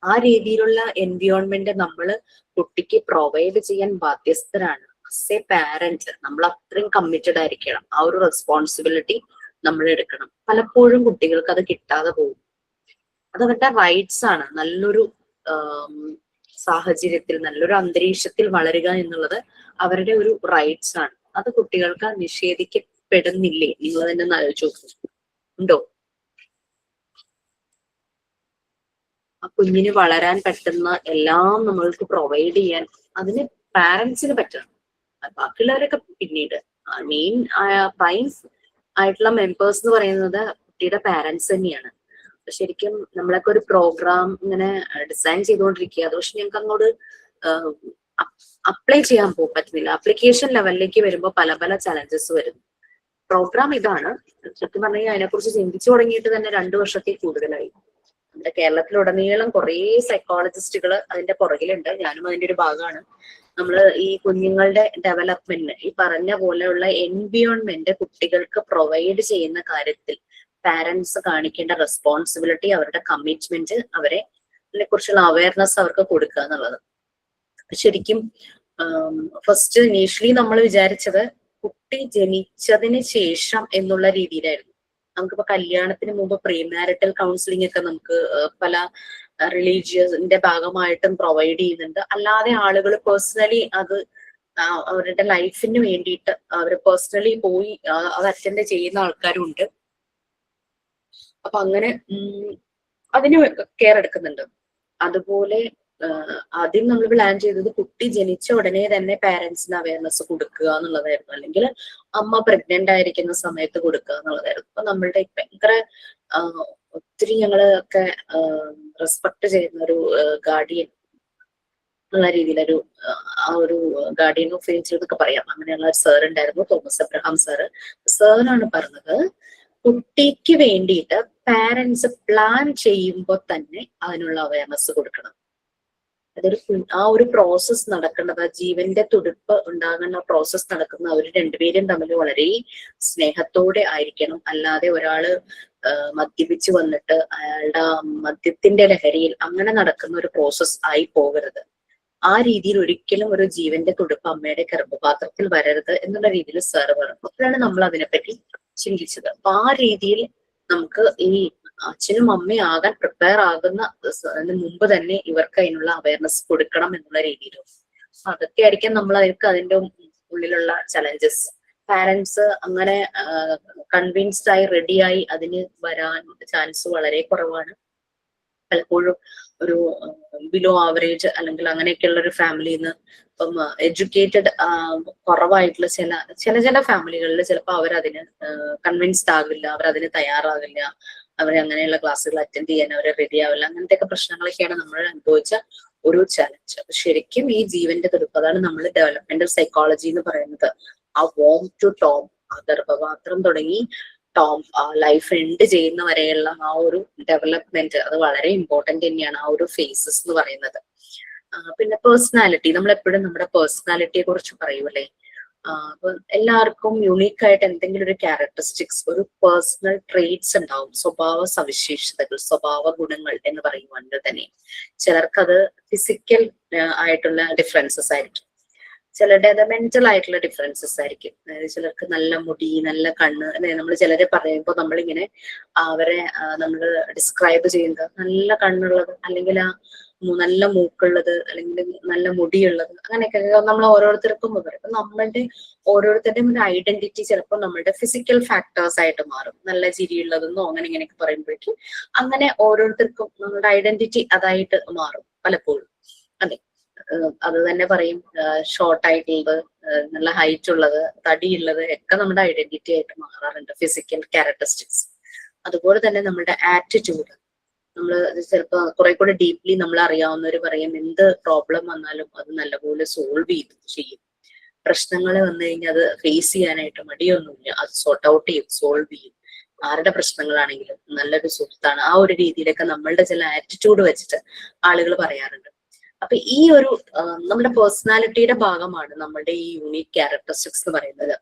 ആ രീതിയിലുള്ള എൻവിയോൺമെന്റ് നമ്മൾ കുട്ടിക്ക് പ്രൊവൈഡ് ചെയ്യാൻ ബാധ്യസ്ഥരാണ്. ആസ് എ പാരന്റ് നമ്മൾ അത്രയും കമ്മിറ്റഡ് ആയിരിക്കണം. ആ ഒരു റെസ്പോൺസിബിലിറ്റി നമ്മൾ എടുക്കണം. പലപ്പോഴും കുട്ടികൾക്ക് അത് കിട്ടാതെ പോകും. അത് അവരുടെ റൈറ്റ്സ് ആണ്. നല്ലൊരു സാഹചര്യത്തിൽ, നല്ലൊരു അന്തരീക്ഷത്തിൽ വളരുക എന്നുള്ളത് അവരുടെ ഒരു റൈറ്റ്സ് ആണ്. അത് കുട്ടികൾക്ക് നിഷേധിക്കപ്പെടുന്നില്ലേ? നിങ്ങൾ തന്നെ ആലോചിച്ച് നോക്കൂ. ഉണ്ടോ? ആ കുഞ്ഞിന് വളരാൻ പറ്റുന്ന എല്ലാം നമ്മൾക്ക് പ്രൊവൈഡ് ചെയ്യാൻ അതിന് പാരന്റ്സിന് പറ്റണം. ബാക്കിയുള്ളവരൊക്കെ പിന്നീട്. മെയിൻ പ്രൈം ആയിട്ടുള്ള മെമ്പേഴ്സ് എന്ന് പറയുന്നത് കുട്ടിയുടെ പാരന്റ്സ് തന്നെയാണ്. ശരിക്കും നമ്മളൊക്കെ ഒരു പ്രോഗ്രാം ഇങ്ങനെ ഡിസൈൻ ചെയ്തുകൊണ്ടിരിക്കുക. അത് പക്ഷെ ഞങ്ങൾക്ക് അങ്ങോട്ട് അപ്ലൈ ചെയ്യാൻ പറ്റുന്നില്ല. ആപ്ലിക്കേഷൻ ലെവലിലേക്ക് വരുമ്പോൾ പല പല ചലഞ്ചസ് വരുന്നു. പ്രോഗ്രാം ഇതാണ്. സത്യം പറഞ്ഞു കഴിഞ്ഞാൽ അതിനെക്കുറിച്ച് ചിന്തിച്ചു തുടങ്ങിയിട്ട് തന്നെ 2 വർഷത്തിൽ കൂടുതലായി. നമ്മുടെ കേരളത്തിലുടനീളം കുറേ സൈക്കോളജിസ്റ്റുകൾ അതിന്റെ പുറകിലുണ്ട്. ഞാനും അതിന്റെ ഒരു ഭാഗമാണ്. നമ്മൾ ഈ കുഞ്ഞുങ്ങളുടെ ഡെവലപ്മെന്റ്, ഈ പറഞ്ഞ പോലെയുള്ള എൻവിയോൺമെന്റ് കുട്ടികൾക്ക് പ്രൊവൈഡ് ചെയ്യുന്ന കാര്യത്തിൽ പാരന്റ്സ് കാണിക്കേണ്ട റെസ്പോൺസിബിലിറ്റി, അവരുടെ കമ്മിറ്റ്മെന്റ്, അവരെ അതിനെ കുറിച്ചുള്ള അവയർനെസ് അവർക്ക് കൊടുക്കുക എന്നുള്ളത്. ശരിക്കും ഫസ്റ്റ് ഇനീഷ്യലി നമ്മൾ വിചാരിച്ചത് കുട്ടി ജനിച്ചതിന് ശേഷം എന്നുള്ള രീതിയിലായിരുന്നു. നമുക്കിപ്പോ കല്യാണത്തിന് മുമ്പ് പ്രീ മാരിറ്റൽ കൗൺസിലിംഗ് ഒക്കെ നമുക്ക് പല റിലീജിയസിന്റെ ഭാഗമായിട്ടും പ്രൊവൈഡ് ചെയ്യുന്നുണ്ട്. അല്ലാതെ ആളുകൾ പേഴ്സണലി അത് അവരുടെ ലൈഫിന് വേണ്ടിയിട്ട് അവർ പേഴ്സണലി പോയി അത് അറ്റൻഡ് ചെയ്യുന്ന ആൾക്കാരും ഉണ്ട്. അപ്പൊ അങ്ങനെ അതിന് കെയർ എടുക്കുന്നുണ്ട്. അതുപോലെ ആദ്യം നമ്മൾ പ്ലാൻ ചെയ്തത് കുട്ടി ജനിച്ച ഉടനെ തന്നെ പാരന്റ്സിന് അവയർനെസ് കൊടുക്കുക എന്നുള്ളതായിരുന്നു. അല്ലെങ്കിൽ അമ്മ പ്രഗ്നന്റ് ആയിരിക്കുന്ന സമയത്ത് കൊടുക്കുക എന്നുള്ളതായിരുന്നു. അപ്പൊ നമ്മളുടെ ഭയങ്കര ഒത്തിരി ഞങ്ങളൊക്കെ റെസ്പെക്ട് ചെയ്യുന്ന ഒരു ഗാർഡിയൻ എന്നുള്ള രീതിയിലൊരു ആ ഒരു ഗാർഡിയൻ ഓഫ് ഏഞ്ചൽ എന്നൊക്കെ പറയാം, അങ്ങനെയുള്ള ഒരു സാർ ഉണ്ടായിരുന്നു, തോമസ് അബ്രഹാം സാറ്. സാറാണ് പറഞ്ഞത് കുട്ടിക്ക് വേണ്ടിയിട്ട് പാരന്റ്സ് പ്ലാൻ ചെയ്യുമ്പോൾ തന്നെ അതിനുള്ള അവയർനെസ് കൊടുക്കണം. അതൊരു ആ ഒരു പ്രോസസ് നടക്കേണ്ടത്, ജീവന്റെ തുടിപ്പ് ഉണ്ടാകുന്ന പ്രോസസ് നടക്കുന്ന അവർ രണ്ടുപേരും തമ്മിൽ വളരെ സ്നേഹത്തോടെ ആയിരിക്കണം. അല്ലാതെ ഒരാള് മദ്യപിച്ചു വന്നിട്ട് അയാളുടെ മദ്യത്തിന്റെ ലഹരിയിൽ അങ്ങനെ നടക്കുന്ന ഒരു പ്രോസസ് ആയി പോകരുത്. ആ രീതിയിൽ ഒരിക്കലും ഒരു ജീവന്റെ തുടിപ്പ് അമ്മയുടെ ഗർഭപാത്രത്തിൽ വരരുത് എന്നുള്ള രീതിയിൽ സാർ പറഞ്ഞു. അപ്പോഴാണ് നമ്മൾ അതിനെപ്പറ്റി ചിന്തിച്ചത്. അപ്പൊ ആ രീതിയിൽ നമുക്ക് ഈ അച്ഛനും അമ്മയും ആകാൻ പ്രിപ്പയർ ആകുന്ന മുമ്പ് തന്നെ ഇവർക്ക് അതിനുള്ള അവയർനെസ് കൊടുക്കണം എന്നുള്ള രീതിയിലും അതൊക്കെ ആയിരിക്കും നമ്മൾ അതിന്റെ ഉള്ളിലുള്ള ചലഞ്ചസ്. പാരന്റ്സ് അങ്ങനെ കൺവിൻസ്ഡ് ആയി റെഡിയായി അതിന് വരാൻ ചാൻസ് വളരെ കുറവാണ്. പലപ്പോഴും ഒരു ബിലോ ആവറേജ് അല്ലെങ്കിൽ അങ്ങനെയൊക്കെയുള്ള ഒരു ഫാമിലിയിൽ നിന്ന് ഇപ്പം എഡ്യൂക്കേറ്റഡ് കുറവായിട്ടുള്ള ചില ഫാമിലികളിൽ ചിലപ്പോൾ അവരതിന് കൺവിൻസ്ഡ് ആകില്ല, അവരതിന് തയ്യാറാകില്ല, അവരങ്ങനെയുള്ള ക്ലാസ്സുകൾ അറ്റൻഡ് ചെയ്യാൻ അവർ റെഡി ആവില്ല. അങ്ങനത്തെയൊക്കെ പ്രശ്നങ്ങളൊക്കെയാണ് നമ്മൾ അനുഭവിച്ച ഒരു ചലഞ്ച്. അപ്പൊ ശരിക്കും ഈ ജീവന്റെ തുടിപ്പ്, അതാണ് നമ്മൾ ഡെവലപ്മെന്റൽ സൈക്കോളജി എന്ന് പറയുന്നത്. ആ വോം ടു ടോം, ആ ഗർഭപാത്രം തുടങ്ങി ടോം ലൈഫ് എൻഡ് ചെയ്യുന്ന വരെയുള്ള ആ ഒരു ഡെവലപ്മെന്റ്, അത് വളരെ ഇമ്പോർട്ടന്റ് തന്നെയാണ്, ആ ഒരു ഫേസസ് എന്ന് പറയുന്നത്. പിന്നെ പേഴ്സണാലിറ്റി, നമ്മൾ എപ്പോഴും നമ്മുടെ പേഴ്സണാലിറ്റിയെ കുറിച്ച് പറയുമല്ലേ. അപ്പൊ എല്ലാവർക്കും യുണീക്ക് ആയിട്ട് എന്തെങ്കിലും ഒരു ക്യാരക്ടറിസ്റ്റിക്സ്, ഒരു പേഴ്സണൽ ട്രേറ്റ്സ് ഉണ്ടാവും, സ്വഭാവ സവിശേഷതകൾ, സ്വഭാവ ഗുണങ്ങൾ എന്ന് പറയുവാണെങ്കിൽ തന്നെ. ചിലർക്കത് ഫിസിക്കൽ ആയിട്ടുള്ള ഡിഫറൻസസ് ആയിരിക്കും, ചിലരുടേത് മെന്റൽ ആയിട്ടുള്ള ഡിഫറൻസസ് ആയിരിക്കും. അതായത് ചിലർക്ക് നല്ല മുടി, നല്ല കണ്ണ്, നമ്മൾ ചിലരെ പറയുമ്പോൾ നമ്മളിങ്ങനെ അവരെ നമ്മൾ ഡിസ്ക്രൈബ് ചെയ്യുന്നത് നല്ല കണ്ണുള്ളത്, അല്ലെങ്കിൽ ആ നല്ല മൂക്കുള്ളത്, അല്ലെങ്കിൽ നല്ല മുടിയുള്ളത്, അങ്ങനെയൊക്കെ നമ്മൾ ഓരോരുത്തർക്കും പറയും. അപ്പൊ നമ്മളുടെ ഓരോരുത്തരുടെയും ഒരു ഐഡന്റിറ്റി ചിലപ്പോൾ നമ്മളുടെ ഫിസിക്കൽ ഫാക്ടേഴ്സ് ആയിട്ട് മാറും. നല്ല ചിരിയുള്ളതെന്നോ അങ്ങനെ ഇങ്ങനെയൊക്കെ പറയുമ്പോഴേക്കും അങ്ങനെ ഓരോരുത്തർക്കും നമ്മുടെ ഐഡന്റിറ്റി അതായിട്ട് മാറും പലപ്പോഴും. അതെ, അത് തന്നെ പറയും. ഷോർട്ട് ആയിട്ടുള്ളത്, നല്ല ഹൈറ്റ് ഉള്ളത്, തടിയുള്ളത് ഒക്കെ നമ്മുടെ ഐഡന്റിറ്റി ആയിട്ട് മാറാറുണ്ട്, ഫിസിക്കൽ ക്യാരക്ടറിസ്റ്റിക്സ്. അതുപോലെ തന്നെ നമ്മുടെ ആറ്റിറ്റ്യൂഡ്, നമ്മൾ ചിലപ്പോ കുറെ കൂടെ ഡീപ്ലി നമ്മൾ അറിയാവുന്നവർ പറയും എന്ത് പ്രോബ്ലം വന്നാലും അത് നല്ലപോലെ സോൾവ് ചെയ്യും. പ്രശ്നങ്ങൾ വന്നു കഴിഞ്ഞാൽ അത് ഫേസ് ചെയ്യാനായിട്ട് മടിയൊന്നുമില്ല, അത് സോർട്ട് ഔട്ട് ചെയ്യും, സോൾവ് ചെയ്യും. ആരുടെ പ്രശ്നങ്ങളാണെങ്കിലും നല്ലൊരു സുഹൃത്താണ്. ആ ഒരു രീതിയിലൊക്കെ നമ്മളുടെ ചില ആറ്റിറ്റ്യൂഡ് വെച്ചിട്ട് ആളുകൾ പറയാറുണ്ട്. അപ്പൊ ഈ ഒരു നമ്മുടെ പേഴ്സണാലിറ്റിയുടെ ഭാഗമാണ് നമ്മളുടെ ഈ യൂണിക് ക്യാരക്ടറിസ്റ്റിക്സ് എന്ന് പറയുന്നത്.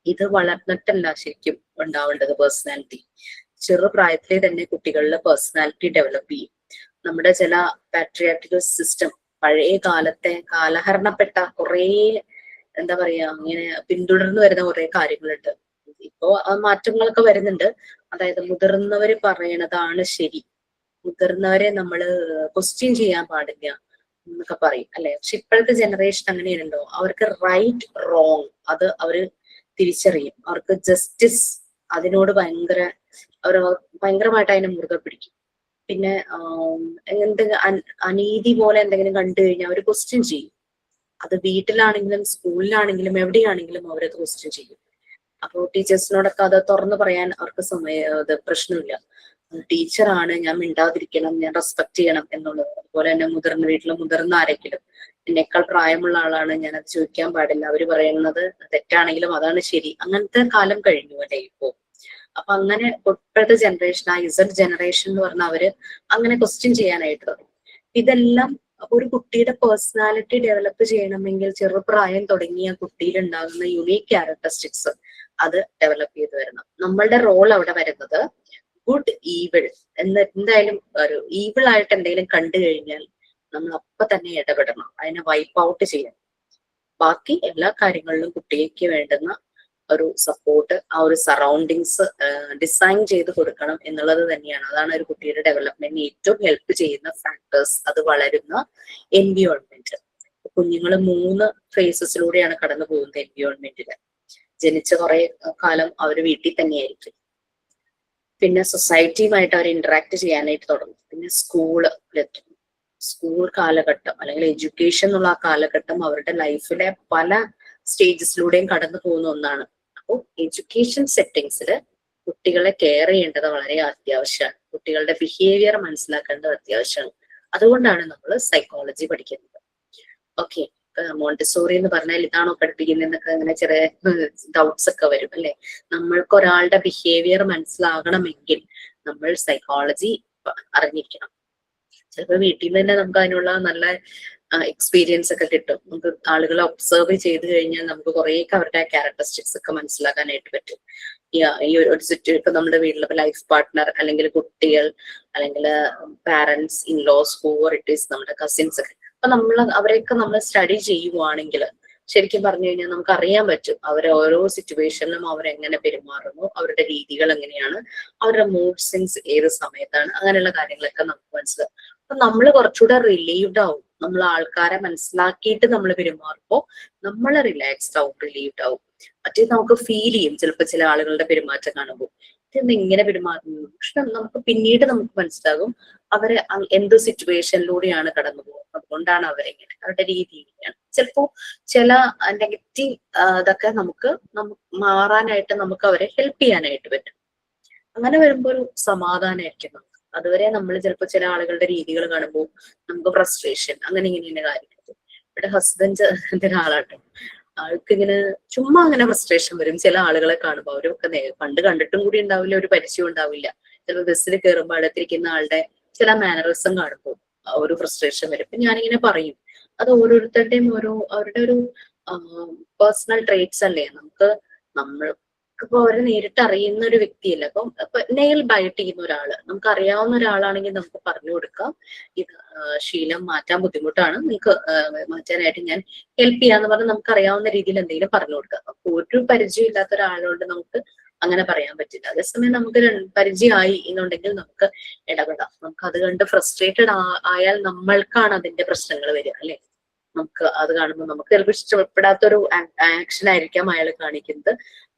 ഇത് വളർന്നിട്ടല്ല ശരിക്കും ഉണ്ടാവേണ്ടത് പേഴ്സണാലിറ്റി. ചെറുപ്രായത്തിലെ തന്നെ കുട്ടികളിലെ പേഴ്സണാലിറ്റി ഡെവലപ്പ് ചെയ്യും. നമ്മുടെ ചില പാട്രിയാർക്കിക്കൽ സിസ്റ്റം, പഴയ കാലത്തെ കാലഹരണപ്പെട്ട കുറെ എന്താ പറയാ ഇങ്ങനെ പിന്തുടർന്നു വരുന്ന കുറെ കാര്യങ്ങളുണ്ട്. ഇപ്പോ മാറ്റങ്ങളൊക്കെ വരുന്നുണ്ട്. അതായത് മുതിർന്നവര് പറയണതാണ് ശരി, മുതിർന്നവരെ നമ്മള് ക്വസ്റ്റ്യൻ ചെയ്യാൻ പാടില്ല എന്നൊക്കെ പറയും അല്ലെ. പക്ഷെ ഇപ്പോഴത്തെ ജനറേഷൻ അങ്ങനെയാണല്ലോ, അവർക്ക് റൈറ്റ് റോങ് അത് അവര് തിരിച്ചറിയും. അവർക്ക് ജസ്റ്റിസ് അതിനോട് ഭയങ്കരമായിട്ട് അതിനെ മുറുകെ പിടിക്കും. പിന്നെ എന്തെങ്കിലും അനീതി പോലെ എന്തെങ്കിലും കണ്ടു കഴിഞ്ഞാൽ അവർ ക്വസ്റ്റ്യൻ ചെയ്യും. അത് വീട്ടിലാണെങ്കിലും സ്കൂളിലാണെങ്കിലും എവിടെയാണെങ്കിലും അവരത് ക്വസ്റ്റ്യൻ ചെയ്യും. അപ്പോൾ ടീച്ചേഴ്സിനോടൊക്കെ അത് തുറന്നു പറയാൻ അവർക്ക് പ്രശ്നമില്ല. ടീച്ചറാണ്, ഞാൻ മിണ്ടാതിരിക്കണം, ഞാൻ റെസ്പെക്ട് ചെയ്യണം എന്നുള്ളത്. അതുപോലെ തന്നെ വീട്ടിൽ മുതിർന്ന ആരെങ്കിലും എന്നേക്കാൾ പ്രായമുള്ള ആളാണ്, ഞാൻ അത് ചോദിക്കാൻ പാടില്ല, അവര് പറയുന്നത് തെറ്റാണെങ്കിലും അതാണ് ശരി. അങ്ങനത്തെ കാലം കഴിഞ്ഞു അല്ലെ ഇപ്പോ. അപ്പൊ അങ്ങനെ ഇപ്പോഴത്തെ ജനറേഷൻ, ആ ഇസഡ് ജനറേഷൻ എന്ന് പറഞ്ഞാൽ അവര് അങ്ങനെ ക്വസ്റ്റ്യൻ ചെയ്യാനായിട്ട് തുടങ്ങും. ഇതെല്ലാം ഒരു കുട്ടിയുടെ പേഴ്സണാലിറ്റി ഡെവലപ്പ് ചെയ്യണമെങ്കിൽ ചെറുപ്രായം തുടങ്ങിയ കുട്ടിയിൽ ഉണ്ടാകുന്ന യുണീക് ക്യാരക്ടറിസ്റ്റിക്സ് അത് ഡെവലപ്പ് ചെയ്ത് വരണം. നമ്മളുടെ റോൾ അവിടെ വരുന്നത് ഗുഡ് ഈവിൾ എന്തായാലും ഒരു ഈവിൾ ആയിട്ട് എന്തെങ്കിലും കണ്ടു കഴിഞ്ഞാൽ നമ്മൾ അപ്പൊ തന്നെ ഇടപെടണം, അതിനെ വൈപ്പ് ഔട്ട് ചെയ്യണം. ബാക്കി എല്ലാ കാര്യങ്ങളിലും കുട്ടിക്ക് വേണ്ടുന്ന ഒരു സപ്പോർട്ട്, ആ ഒരു സറൗണ്ടിങ്സ് ഡിസൈൻ ചെയ്ത് കൊടുക്കണം എന്നുള്ളത് തന്നെയാണ്. അതാണ് ഒരു കുട്ടിയുടെ ഡെവലപ്മെന്റിന് ഏറ്റവും ഹെൽപ്പ് ചെയ്യുന്ന ഫാക്ടേഴ്സ്, അത് വളരുന്ന എൻവിയോൺമെന്റ്. കുഞ്ഞുങ്ങൾ 3 ഫേസസിലൂടെയാണ് കടന്നു പോകുന്നത് എൻവിയോൺമെന്റില്. ജനിച്ച കുറെ കാലം അവർ വീട്ടിൽ തന്നെയായിരിക്കും. പിന്നെ സൊസൈറ്റിയുമായിട്ട് അവർ ഇന്ററാക്ട് ചെയ്യാനായിട്ട് തുടങ്ങും. പിന്നെ സ്കൂളിലെത്തും. സ്കൂൾ കാലഘട്ടം അല്ലെങ്കിൽ എഡ്യൂക്കേഷൻ എന്നുള്ള ആ കാലഘട്ടം അവരുടെ ലൈഫിലെ പല സ്റ്റേജസിലൂടെയും കടന്നു പോകുന്ന ഒന്നാണ്. അപ്പോൾ എഡ്യൂക്കേഷൻ സെറ്റിങ്സിൽ കുട്ടികളെ കെയർ ചെയ്യേണ്ടത് വളരെ അത്യാവശ്യമാണ്. കുട്ടികളുടെ ബിഹേവിയർ മനസ്സിലാക്കേണ്ടത് അത്യാവശ്യമാണ്. അതുകൊണ്ടാണ് നമ്മൾ സൈക്കോളജി പഠിക്കുന്നത്. ഓക്കെ, മോണ്ടിസോറി എന്ന് പറഞ്ഞാൽ ഇതാണോ പഠിപ്പിക്കുന്നതെന്നൊക്കെ അങ്ങനെ ചെറിയ ഡൗട്ട്സ് ഒക്കെ വരും അല്ലെ. നമ്മൾക്ക് ഒരാളുടെ ബിഹേവിയർ മനസ്സിലാകണമെങ്കിൽ നമ്മൾ സൈക്കോളജി അറിഞ്ഞിരിക്കണം. ചിലപ്പോൾ വീട്ടിൽ നിന്ന് തന്നെ നമുക്ക് അതിനുള്ള നല്ല എക്സ്പീരിയൻസ് ഒക്കെ കിട്ടും. നമുക്ക് ആളുകളെ ഒബ്സർവ് ചെയ്ത് കഴിഞ്ഞാൽ നമുക്ക് കുറേയൊക്കെ അവരുടെ ക്യാരക്ടറിസ്റ്റിക്സ് ഒക്കെ മനസ്സിലാക്കാനായിട്ട് പറ്റും. ഈ ഒരു സിറ്റുവേഷൻ ഇപ്പൊ നമ്മുടെ വീട്ടിൽ ലൈഫ് പാർട്ട്ണർ അല്ലെങ്കിൽ കുട്ടികൾ അല്ലെങ്കിൽ parents, in-laws, Hoover it is, നമ്മുടെ കസിൻസ് ഒക്കെ, അപ്പൊ അവരെയൊക്കെ നമ്മൾ സ്റ്റഡി ചെയ്യുവാണെങ്കിൽ ശരിക്കും പറഞ്ഞു കഴിഞ്ഞാൽ നമുക്ക് അറിയാൻ പറ്റും അവരെ ഓരോ സിറ്റുവേഷനിലും അവരെങ്ങനെ പെരുമാറുന്നു, അവരുടെ രീതികൾ എങ്ങനെയാണ്, അവരുടെ മൂഡ് സ്വിങ്സ് ഏത് സമയത്താണ്, അങ്ങനെയുള്ള കാര്യങ്ങളൊക്കെ നമുക്ക് മനസ്സിലാവും. അപ്പൊ നമ്മൾ കുറച്ചുകൂടെ റിലീവ്ഡ് ആവും. നമ്മൾ ആൾക്കാരെ മനസ്സിലാക്കിയിട്ട് നമ്മൾ പെരുമാറുമ്പോൾ നമ്മൾ റിലാക്സ്ഡ് ആവും, റിലീവ്ഡ് ആവും. മറ്റേ നമുക്ക് ഫീൽ ചെയ്യും ചിലപ്പോൾ ചില ആളുകളുടെ പെരുമാറ്റം കാണുമ്പോൾ ഇതെന്താ ഇങ്ങനെ പെരുമാറുന്നത്. പക്ഷെ നമുക്ക് പിന്നീട് നമുക്ക് മനസ്സിലാകും അവര് എന്ത് സിറ്റുവേഷനിലൂടെയാണ് കടന്നു പോകുന്നത്, അതുകൊണ്ടാണ് അവരെങ്ങനെ, അവരുടെ രീതി ഇങ്ങനെയാണ്. ചിലപ്പോ ചില നെഗറ്റീവ് ഇതൊക്കെ നമുക്ക് മാറാനായിട്ട് നമുക്ക് അവരെ ഹെൽപ്പ് ചെയ്യാനായിട്ട് പറ്റും. അങ്ങനെ വരുമ്പോ ഒരു സമാധാനമായിരിക്കും നമുക്ക്. അതുവരെ നമ്മൾ ചിലപ്പോൾ ചില ആളുകളുടെ രീതികൾ കാണുമ്പോൾ നമുക്ക് ഫ്രസ്ട്രേഷൻ അങ്ങനെ ഇങ്ങനെ കാര്യങ്ങൾ. ഇവിടെ ഹസ്ബൻഡ് ഒരാളാട്ടോ, ആൾക്ക് ഇങ്ങനെ ചുമ്മാ അങ്ങനെ ഫ്രസ്ട്രേഷൻ വരും ചില ആളുകളെ കാണുമ്പോൾ. അവരൊക്കെ പണ്ട് കണ്ടിട്ടും കൂടി ഉണ്ടാവില്ല, ഒരു പരിചയം ഉണ്ടാവില്ല. ചിലപ്പോൾ ബസ്സിൽ കയറുമ്പോൾ അടുത്തിരിക്കുന്ന ആളുടെ ചില മാനറിസം കാണുമ്പോൾ ഒരു ഫ്രസ്ട്രേഷൻ വരും. ഇപ്പൊ ഞാനിങ്ങനെ പറയും അത് ഓരോരുത്തരുടെയും അവരുടെ ഒരു പേഴ്സണൽ ട്രേറ്റ്സ് അല്ലേ. നമുക്കിപ്പോ അവരെ നേരിട്ട് അറിയുന്ന ഒരു വ്യക്തിയല്ല. അപ്പൊ നെയിൽ ബൈറ്റ് ചെയ്യുന്ന ഒരാള് നമുക്ക് അറിയാവുന്ന ഒരാളാണെങ്കിൽ നമുക്ക് പറഞ്ഞു കൊടുക്കാം ഇത് ശീലം മാറ്റാൻ ബുദ്ധിമുട്ടാണ്, നിങ്ങൾക്ക് മാറ്റാനായിട്ട് ഞാൻ ഹെൽപ്പ് ചെയ്യാന്ന് പറഞ്ഞ് നമുക്ക് അറിയാവുന്ന രീതിയിൽ എന്തെങ്കിലും പറഞ്ഞു കൊടുക്കാം. അപ്പൊ ഒരു പരിചയം ഇല്ലാത്ത ഒരാളോട് നമുക്ക് അങ്ങനെ പറയാൻ പറ്റില്ല. അതേസമയം നമുക്ക് പരിചയമായി എന്നുണ്ടെങ്കിൽ നമുക്ക് ഇടപെടാം. നമുക്ക് അത് കണ്ട് ഫ്രസ്ട്രേറ്റഡ് ആയാൽ നമ്മൾക്കാണ് അതിന്റെ പ്രശ്നങ്ങൾ വരിക അല്ലെ. നമുക്ക് അത് കാണുമ്പോൾ നമുക്ക് ചിലപ്പോൾ ഇഷ്ടപ്പെടാത്തൊരു ആക്ഷൻ ആയിരിക്കാം അയാൾ കാണിക്കുന്നത്,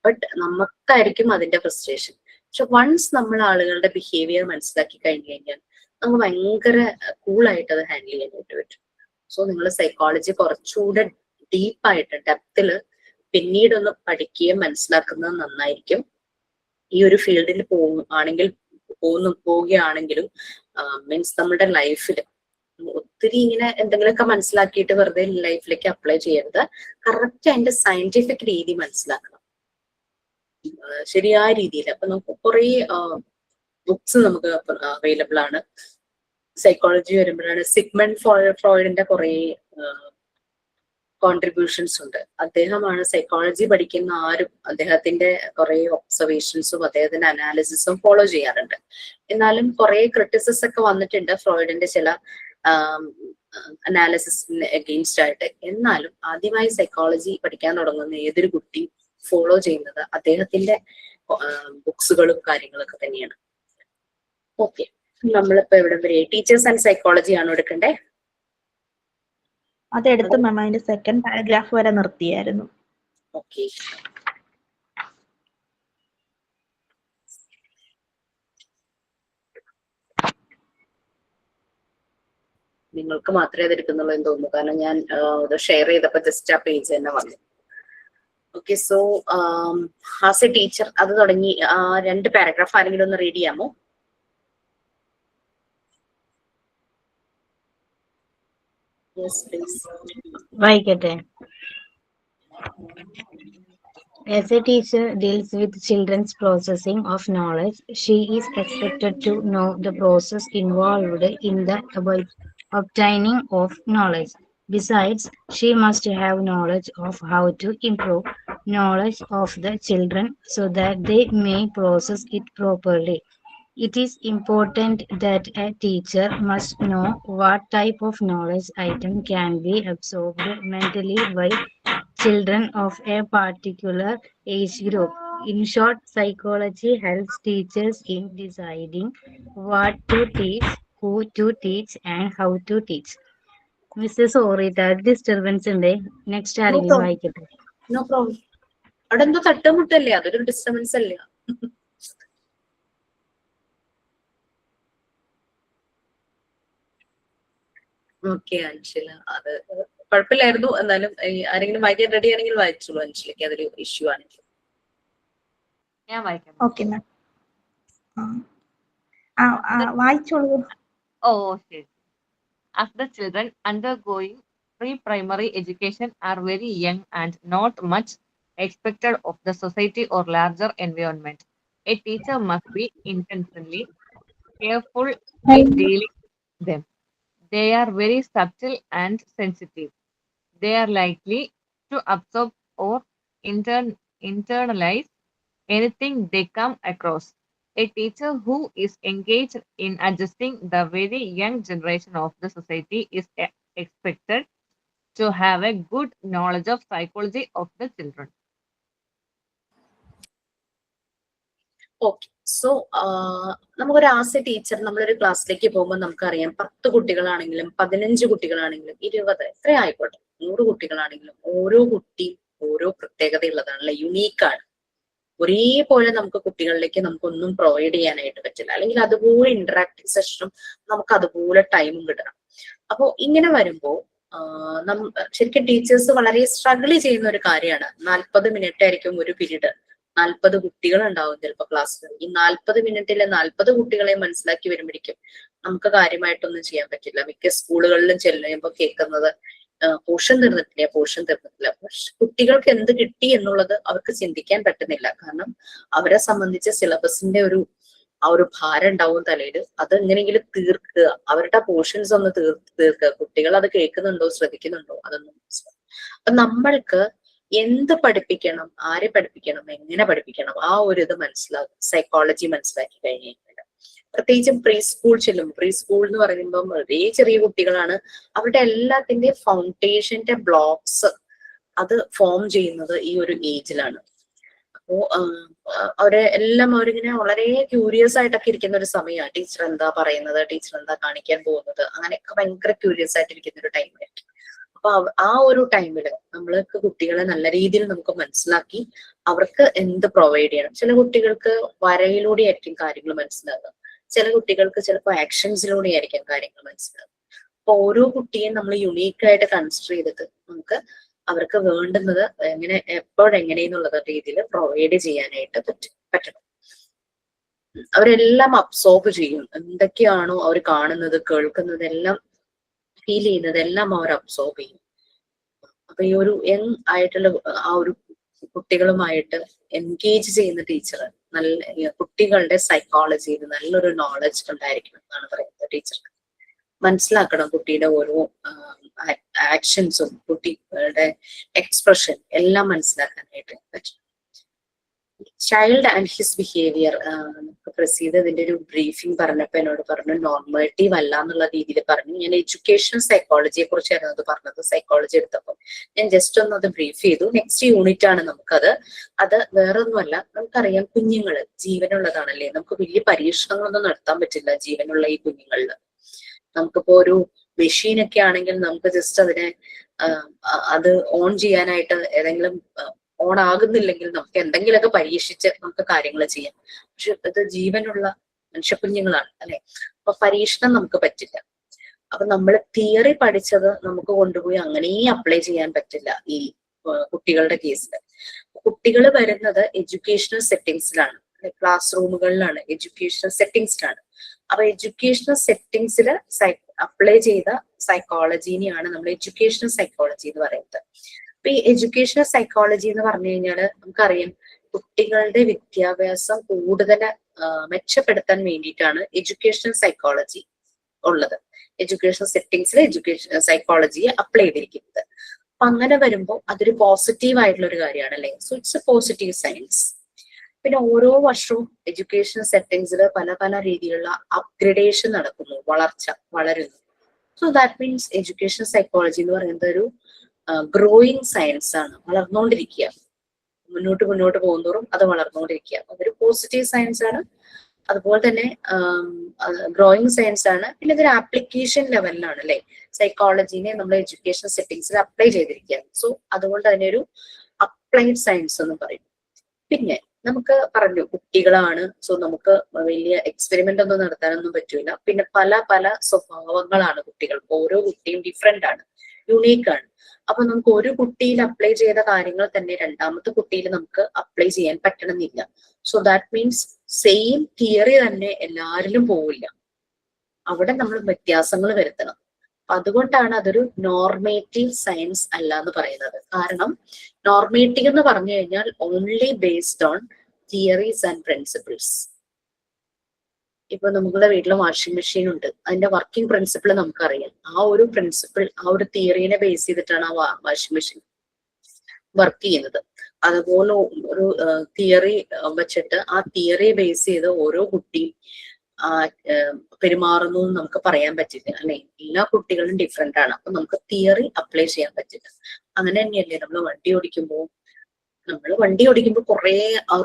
ബട്ട് നമുക്കായിരിക്കും അതിന്റെ ഫ്രസ്ട്രേഷൻ. പക്ഷെ വൺസ് നമ്മൾ ആളുകളുടെ ബിഹേവിയർ മനസ്സിലാക്കി കഴിഞ്ഞു കഴിഞ്ഞാൽ നമുക്ക് ഭയങ്കര കൂളായിട്ട് അത് ഹാൻഡിൽ ചെയ്യാനായിട്ട് പറ്റും. സോ നിങ്ങൾ സൈക്കോളജി കുറച്ചുകൂടെ ഡീപ്പായിട്ട് ഡെപ്തില് പിന്നീടൊന്ന് പഠിക്കുകയും മനസ്സിലാക്കുന്നത് നന്നായിരിക്കും. ഈ ഒരു ഫീൽഡിൽ പോവുകയാണെങ്കിലും മീൻസ് നമ്മുടെ ലൈഫിൽ ഒത്തിരി ഇങ്ങനെ എന്തെങ്കിലുമൊക്കെ മനസ്സിലാക്കിയിട്ട് വെറുതെ ലൈഫിലേക്ക് അപ്ലൈ ചെയ്യരുത്. കറക്റ്റ് അതിന്റെ സയന്റിഫിക് രീതി മനസ്സിലാക്കണം ശരിയായ രീതിയിൽ. അപ്പൊ നമുക്ക് കുറെ ബുക്സ് നമുക്ക് അവൈലബിൾ ആണ്. സൈക്കോളജി വരുമ്പോഴാണ് സിഗ്മണ്ട് ഫ്രോയിഡിന്റെ കുറെ കോൺട്രിബ്യൂഷൻസ് ഉണ്ട്. അദ്ദേഹമാണ് സൈക്കോളജി പഠിക്കുന്ന ആരും അദ്ദേഹത്തിന്റെ കുറെ ഒബ്സർവേഷൻസും അദ്ദേഹത്തിന്റെ അനാലിസിസും ഫോളോ ചെയ്യാറുണ്ട്. എന്നാലും കുറെ ക്രിറ്റിസിസ് ഒക്കെ വന്നിട്ടുണ്ട് ഫ്രോയിഡിന്റെ ചില അനാലിസിസിന് എഗെയിൻസ്റ്റ് ആയിട്ട്. എന്നാലും ആദ്യമായി സൈക്കോളജി പഠിക്കാൻ തുടങ്ങുന്ന ഏതൊരു കുട്ടിയും ഫോളോ ചെയ്യുന്നത് അദ്ദേഹത്തിന്റെ ബുക്സുകളും കാര്യങ്ങളൊക്കെ തന്നെയാണ്. ഓക്കെ, നമ്മളിപ്പോ ഇവിടെ വരെ ടീച്ചേഴ്സ് ആൻഡ് സൈക്കോളജി ആണോ എടുക്കണ്ടേ? അതെടുത്ത് മാം അതിന്റെ സെക്കൻഡ് പാരഗ്രാഫ് വരെ നിർത്തിയായിരുന്നു. ഓക്കെ, നിങ്ങൾക്ക് മാത്രമേ അത് എടുക്കുന്നുള്ളൂ എന്ന് തോന്നുന്നു, കാരണം ഞാൻ ഇത് ഷെയർ ചെയ്തപ്പോ ജസ്റ്റ് ആ പേജ് തന്നെ വന്നു. Okay, so as A teacher അത് തുടങ്ങി ആ 2 പാരഗ്രാഫ് ആരെങ്കിലും ഒന്ന് റീഡ് ചെയ്യാമോ? Yes please. വായിക്കട്ടെ. As a teacher deals with children's processing of knowledge, she is expected to know the process involved in the obtaining of knowledge. Besides, she must have knowledge of how to improve knowledge of the children so that they may process it properly. It is important that a teacher must know what type of knowledge item can be absorbed mentally by children of a particular age group. In short, psychology helps teachers in deciding what to teach, who to teach, and how to teach. Mrs സോറിട്ട ഡിസ്റ്റർബൻസ് ഉണ്ട്. നെക്സ്റ്റ് ആരെങ്കിലും വായിക്കട്ടെ. No problem. അവിടെ എന്തോ തട്ടുമുട്ടല്ലേ, അതൊരു ഡിസ്റ്റർബൻസ് അല്ലേ? ഓക്കെ അഞ്ജല, അത് കുഴപ്പമില്ലായിരുന്നു. എന്നാലും ആരെങ്കിലും വായിക്കാൻ റെഡി ആണെങ്കിൽ വായിച്ചോളൂ അഞ്ജലിക്ക്, അതൊരു ഇഷ്യൂ ആണെങ്കിൽ. ഞാൻ വായിക്കാം. ഓക്കെ മാം, വായിച്ചോളൂ. Oh, shit. As the children undergoing pre-primary education are very young and not much expected of the society or larger environment, a teacher must be intentionally careful in dealing with them. They are very subtle and sensitive. They are likely to absorb or internalize anything they come across. A teacher who is engaged in adjusting the very young generation of the society is expected to have a good knowledge of psychology of the children. Okay. So നമുക്കൊരു ആസ് എ ടീച്ചർ നമ്മളൊരു ക്ലാസ്സിലേക്ക് പോകുമ്പോൾ നമുക്കറിയാം 10 കുട്ടികളാണെങ്കിലും 15 കുട്ടികളാണെങ്കിലും 20 എത്ര ആയിക്കോട്ടെ 100 കുട്ടികളാണെങ്കിലും ഓരോ കുട്ടിയും ഓരോ പ്രത്യേകതയുള്ളതാണല്ലേ, യുണീക്കാണ്. ഒരേപോലെ നമുക്ക് കുട്ടികളിലേക്ക് നമുക്കൊന്നും പ്രൊവൈഡ് ചെയ്യാനായിട്ട് പറ്റില്ല, അല്ലെങ്കിൽ അതുപോലെ ഇന്ററാക്റ്റീവ് സെഷനും നമുക്ക് അതുപോലെ ടൈമും കിട്ടണം. അപ്പോ ഇങ്ങനെ വരുമ്പോ ശരിക്കും ടീച്ചേഴ്സ് വളരെ സ്ട്രഗിൾ ചെയ്യുന്ന ഒരു കാര്യമാണ്. 40 മിനിറ്റ് ആയിരിക്കും ഒരു പീരീഡ്, 40 കുട്ടികൾ ഉണ്ടാവും ചിലപ്പോൾ ക്ലാസ്സിൽ. ഈ 40 മിനിറ്റിലെ 40 കുട്ടികളെ മനസ്സിലാക്കി വരുമ്പോഴേക്കും നമുക്ക് കാര്യമായിട്ടൊന്നും ചെയ്യാൻ പറ്റില്ല. മിക്ക സ്കൂളുകളിലും ചെല്ലുമ്പോൾ കേൾക്കുന്നത് പോർഷൻ തീർന്നിട്ടില്ല. പക്ഷെ കുട്ടികൾക്ക് എന്ത് കിട്ടി എന്നുള്ളത് അവർക്ക് ചിന്തിക്കാൻ പറ്റുന്നില്ല. കാരണം അവരെ സംബന്ധിച്ച് സിലബസിന്റെ ആ ഒരു ഭാരം ഉണ്ടാവും തലയിൽ. അത് എങ്ങനെയെങ്കിലും തീർക്കുക, അവരുടെ പോർഷൻസ് ഒന്ന് തീർക്കുക. കുട്ടികൾ അത് കേൾക്കുന്നുണ്ടോ, ശ്രദ്ധിക്കുന്നുണ്ടോ, അതൊന്നും അപ്പൊ നമ്മൾക്ക് എന്ത് പഠിപ്പിക്കണം, ആരെ പഠിപ്പിക്കണം, എങ്ങനെ പഠിപ്പിക്കണം, ആ ഒരു ഇത് മനസ്സിലാകും. സൈക്കോളജി മനസ്സിലാക്കി കഴിഞ്ഞാൽ പ്രത്യേകിച്ചും പ്രീ സ്കൂൾ ചെല്ലും. പ്രീ സ്കൂൾ എന്ന് പറയുമ്പോൾ വളരെ ചെറിയ കുട്ടികളാണ്. അവരുടെ എല്ലാത്തിന്റെയും ഫൗണ്ടേഷന്റെ ബ്ലോക്സ് അത് ഫോം ചെയ്യുന്നത് ഈ ഒരു ഏജിലാണ്. അപ്പോ അവരിങ്ങനെ വളരെ ക്യൂരിയസ് ആയിട്ടൊക്കെ ഇരിക്കുന്ന ഒരു സമയമാണ്. ടീച്ചർ എന്താ പറയുന്നത്, ടീച്ചർ എന്താ കാണിക്കാൻ പോകുന്നത്, അങ്ങനെയൊക്കെ ഭയങ്കര ക്യൂരിയസ് ആയിട്ടിരിക്കുന്ന ഒരു ടൈമായിരിക്കും. അപ്പൊ ആ ഒരു ടൈമില് നമ്മൾക്ക് കുട്ടികളെ നല്ല രീതിയിൽ നമുക്ക് മനസ്സിലാക്കി അവർക്ക് എന്ത് പ്രൊവൈഡ് ചെയ്യണം. ചില കുട്ടികൾക്ക് വരയിലൂടെ ആയിരിക്കും കാര്യങ്ങൾ മനസ്സിലാകുക, ചില കുട്ടികൾക്ക് ചിലപ്പോൾ ആക്ഷൻസിലൂടെ ആയിരിക്കും കാര്യങ്ങൾ മനസ്സിലാകുക. അപ്പൊ ഓരോ കുട്ടിയെയും നമ്മൾ യുണീക്കായിട്ട് കൺസിഡർ ചെയ്തിട്ട് നമുക്ക് അവർക്ക് വേണ്ടുന്നത് എപ്പോഴെങ്ങനെയെന്നുള്ള രീതിയിൽ പ്രൊവൈഡ് ചെയ്യാനായിട്ട് പറ്റണം. അവരെല്ലാം അബ്സോർബ് ചെയ്യും. എന്തൊക്കെയാണോ അവർ കാണുന്നത്, കേൾക്കുന്നത്, എല്ലാം ഫീൽ ചെയ്യുന്നത് എല്ലാം അവർ അബ്സോർബ് ചെയ്യും. അപ്പൊ ഈ ഒരു യങ് ആയിട്ടുള്ള ആ ഒരു കുട്ടികളുമായിട്ട് എൻഗേജ് ചെയ്യുന്ന ടീച്ചർ നല്ല കുട്ടികളുടെ സൈക്കോളജിയിൽ നല്ലൊരു നോളജ് ഉണ്ടായിരിക്കണം എന്നാണ് പറയുന്നത്. ടീച്ചർക്ക് മനസ്സിലാക്കണം കുട്ടിയുടെ ഓരോ ആക്ഷൻസും കുട്ടികളുടെ എക്സ്പ്രഷൻ എല്ലാം മനസ്സിലാക്കാനായിട്ട് പറ്റും. Child and his behaviour Prasidh ഇതിന്റെ ഒരു ബ്രീഫിംഗ് പറഞ്ഞപ്പോ എന്നോട് പറഞ്ഞു നോർമേറ്റീവ് അല്ല എന്നുള്ള രീതിയിൽ പറഞ്ഞു. ഞാൻ എഡ്യൂക്കേഷൻ സൈക്കോളജിയെ കുറിച്ചായിരുന്നു അത് പറഞ്ഞത്. സൈക്കോളജി എടുത്തപ്പോൾ ഞാൻ ജസ്റ്റ് ഒന്ന് അത് ബ്രീഫ് ചെയ്തു. നെക്സ്റ്റ് യൂണിറ്റ് ആണ് നമുക്കത്. അത് വേറൊന്നുമല്ല, നമുക്കറിയാം കുഞ്ഞുങ്ങള് ജീവനുള്ളതാണല്ലേ. നമുക്ക് വലിയ പരീക്ഷണങ്ങളൊന്നും നടത്താൻ പറ്റില്ല ജീവനുള്ള ഈ കുഞ്ഞുങ്ങളിൽ. നമുക്കിപ്പോ ഒരു മെഷീനൊക്കെ ആണെങ്കിൽ നമുക്ക് ജസ്റ്റ് അതിനെ അത് ഓൺ ചെയ്യാനായിട്ട് ഏതെങ്കിലും ഓൺ ആകുന്നില്ലെങ്കിൽ നമുക്ക് എന്തെങ്കിലുമൊക്കെ പരീക്ഷിച്ച് നമുക്ക് കാര്യങ്ങൾ ചെയ്യാം. പക്ഷെ ഇത് ജീവനുള്ള മനുഷ്യക്കുഞ്ഞുങ്ങളാണ് അല്ലെ. അപ്പൊ പരീക്ഷണം നമുക്ക് പറ്റില്ല. അപ്പൊ നമ്മൾ തിയറി പഠിച്ചത് നമുക്ക് കൊണ്ടുപോയി അങ്ങനെ അപ്ലൈ ചെയ്യാൻ പറ്റില്ല ഈ കുട്ടികളുടെ കേസിൽ. കുട്ടികൾ വരുന്നത് എഡ്യൂക്കേഷണൽ സെറ്റിങ്സിലാണ്, ക്ലാസ് റൂമുകളിലാണ്, എഡ്യൂക്കേഷണൽ സെറ്റിങ്സിലാണ്. അപ്പൊ എഡ്യൂക്കേഷണൽ സെറ്റിങ്സിൽ അപ്ലൈ ചെയ്ത സൈക്കോളജിനെയാണ് നമ്മൾ എഡ്യൂക്കേഷണൽ സൈക്കോളജി എന്ന് പറയുന്നത്. അപ്പൊ ഈ എഡ്യൂക്കേഷണൽ സൈക്കോളജി എന്ന് പറഞ്ഞു കഴിഞ്ഞാല് നമുക്കറിയാം കുട്ടികളുടെ വിദ്യാഭ്യാസം കൂടുതൽ മെച്ചപ്പെടുത്താൻ വേണ്ടിയിട്ടാണ് എഡ്യൂക്കേഷണൽ സൈക്കോളജി ഉള്ളത്. എഡ്യൂക്കേഷണൽ സെറ്റിങ്സിൽ എഡ്യൂക്കേഷൻ സൈക്കോളജിയെ അപ്ലൈ ചെയ്തിരിക്കുന്നത്. അപ്പൊ അങ്ങനെ വരുമ്പോൾ അതൊരു പോസിറ്റീവ് ആയിട്ടുള്ള ഒരു കാര്യമാണ് അല്ലെ. So it's A positive science. പിന്നെ ഓരോ വർഷവും എഡ്യൂക്കേഷൻ സെറ്റിങ്സിൽ പല പല രീതിയിലുള്ള അപ്ഗ്രഡേഷൻ നടക്കുന്നു, വളരുന്നു. So that means education psychology എന്ന് പറയുന്നത് ഒരു ഗ്രോയിങ് സയൻസ് ആണ്, വളർന്നുകൊണ്ടിരിക്കുക. മുന്നോട്ട് പോകുന്നതോറും അത് വളർന്നുകൊണ്ടിരിക്കുക. അതൊരു പോസിറ്റീവ് സയൻസ് ആണ്. അതുപോലെ തന്നെ ഗ്രോയിങ് സയൻസ് ആണ്. പിന്നെ ഇതൊരു ആപ്ലിക്കേഷൻ ലെവലിലാണ് അല്ലെ. സൈക്കോളജിനെ നമ്മൾ എഡ്യൂക്കേഷൻ സെറ്റിങ്സിൽ അപ്ലൈ ചെയ്തിരിക്കുകയാണ്. സോ അതുകൊണ്ട് തന്നെ ഒരു അപ്ലൈഡ് സയൻസ് എന്ന് പറയും. പിന്നെ നമുക്ക് പറഞ്ഞു കുട്ടികളാണ്, സോ നമുക്ക് വലിയ എക്സ്പെരിമെന്റ് ഒന്നും നടത്താനൊന്നും പറ്റൂല. പിന്നെ പല പല സ്വഭാവങ്ങളാണ് കുട്ടികൾക്ക്. ഓരോ കുട്ടിയും ഡിഫറെന്റ് ആണ്, യുണീക്ക് ആണ്. അപ്പൊ നമുക്ക് ഒരു കുട്ടിയിൽ അപ്ലൈ ചെയ്ത കാര്യങ്ങൾ തന്നെ രണ്ടാമത്തെ കുട്ടിയിൽ നമുക്ക് അപ്ലൈ ചെയ്യാൻ പറ്റണമെന്നില്ല. So that means same theory തന്നെ എല്ലാവരിലും പോവില്ല. അവിടെ നമ്മൾ വ്യത്യാസങ്ങൾ വരുത്തണം. അതുകൊണ്ടാണ് അതൊരു നോർമേറ്റീവ് സയൻസ് അല്ല എന്ന് പറയുന്നത്. കാരണം നോർമേറ്റീവ് എന്ന് പറഞ്ഞു കഴിഞ്ഞാൽ only based on theories and principles. ഇപ്പൊ നമ്മുടെ വീട്ടിൽ വാഷിംഗ് മെഷീൻ ഉണ്ട്, അതിന്റെ വർക്കിംഗ് പ്രിൻസിപ്പിൾ നമുക്കറിയാം. ആ ഒരു പ്രിൻസിപ്പിൾ, ആ ഒരു തിയറീനെ ബേസ് ചെയ്തിട്ടാണ് ആ വാഷിംഗ് മെഷീൻ വർക്ക് ചെയ്യുന്നത്. അതുപോലെ ഒരു തിയറി വെച്ചിട്ട് ആ തിയറിയെ ബേസ് ചെയ്ത് ഓരോ കുട്ടിയും പെരുമാറുന്നു എന്ന് നമുക്ക് പറയാൻ പറ്റില്ല അല്ലെ. എല്ലാ കുട്ടികളും ഡിഫറെന്റ് ആണ്. അപ്പൊ നമുക്ക് തിയറി അപ്ലൈ ചെയ്യാൻ പറ്റില്ല. അങ്ങനെ തന്നെയല്ലേ നമ്മൾ വണ്ടി ഓടിക്കുമ്പോൾ നമ്മൾ വണ്ടി ഓടിക്കുമ്പോൾ കുറെ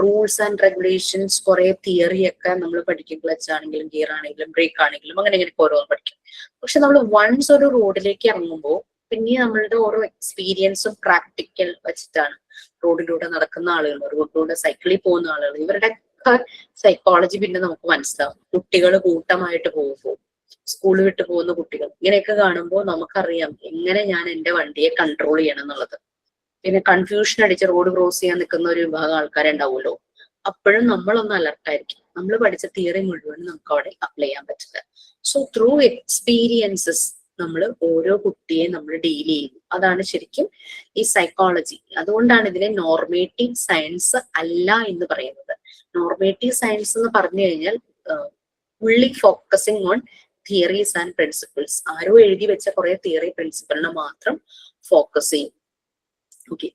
റൂൾസ് ആൻഡ് റെഗുലേഷൻസ്, കുറെ തിയറി ഒക്കെ നമ്മൾ പഠിക്കും. ക്ലച്ച് ആണെങ്കിലും ഗിയർ ആണെങ്കിലും ബ്രേക്ക് ആണെങ്കിലും അങ്ങനെ ഇങ്ങനെ ഓരോന്ന് പഠിക്കും. പക്ഷെ നമ്മൾ വൺസ് ഒരു റോഡിലേക്ക് ഇറങ്ങുമ്പോൾ പിന്നെ നമ്മളുടെ ഓരോ എക്സ്പീരിയൻസും പ്രാക്ടിക്കൽ വെച്ചിട്ടാണ്. റോഡിലൂടെ നടക്കുന്ന ആളുകൾ, റോഡിലൂടെ സൈക്കിളിൽ പോകുന്ന ആളുകൾ, ഇവരുടെ സൈക്കോളജി പിന്നെ നമുക്ക് മനസ്സിലാവും. കുട്ടികൾ കൂട്ടമായിട്ട് പോകുമ്പോൾ, സ്കൂൾ വിട്ട് പോകുന്ന കുട്ടികൾ, ഇങ്ങനെയൊക്കെ കാണുമ്പോൾ നമുക്കറിയാം എങ്ങനെ ഞാൻ എന്റെ വണ്ടിയെ കൺട്രോൾ ചെയ്യണം എന്നുള്ളത്. പിന്നെ കൺഫ്യൂഷൻ അടിച്ച് റോഡ് ക്രോസ് ചെയ്യാൻ നിൽക്കുന്ന ഒരു വിഭാഗം ആൾക്കാരുണ്ടാവുമല്ലോ, അപ്പോഴും നമ്മളൊന്ന് അലർട്ടായിരിക്കും. നമ്മൾ പഠിച്ച തിയറി മുഴുവൻ നമുക്ക് അവിടെ അപ്ലൈ ചെയ്യാൻ പറ്റില്ല. സോ ത്രൂ എക്സ്പീരിയൻസസ് നമ്മൾ ഓരോ കുട്ടിയെ നമ്മൾ ഡീൽ ചെയ്യുന്നു. അതാണ് ശരിക്കും ഈ സൈക്കോളജി. അതുകൊണ്ടാണ് ഇതിനെ നോർമേറ്റീവ് സയൻസ് അല്ല എന്ന് പറയുന്നത്. നോർമേറ്റീവ് സയൻസ് എന്ന് പറഞ്ഞു കഴിഞ്ഞാൽ fully focusing on theories and principles. ആരോ എഴുതി വെച്ച കുറെ തിയറി പ്രിൻസിപ്പിളിനെ മാത്രം ഫോക്കസ് ചെയ്യും. ഓക്കെ,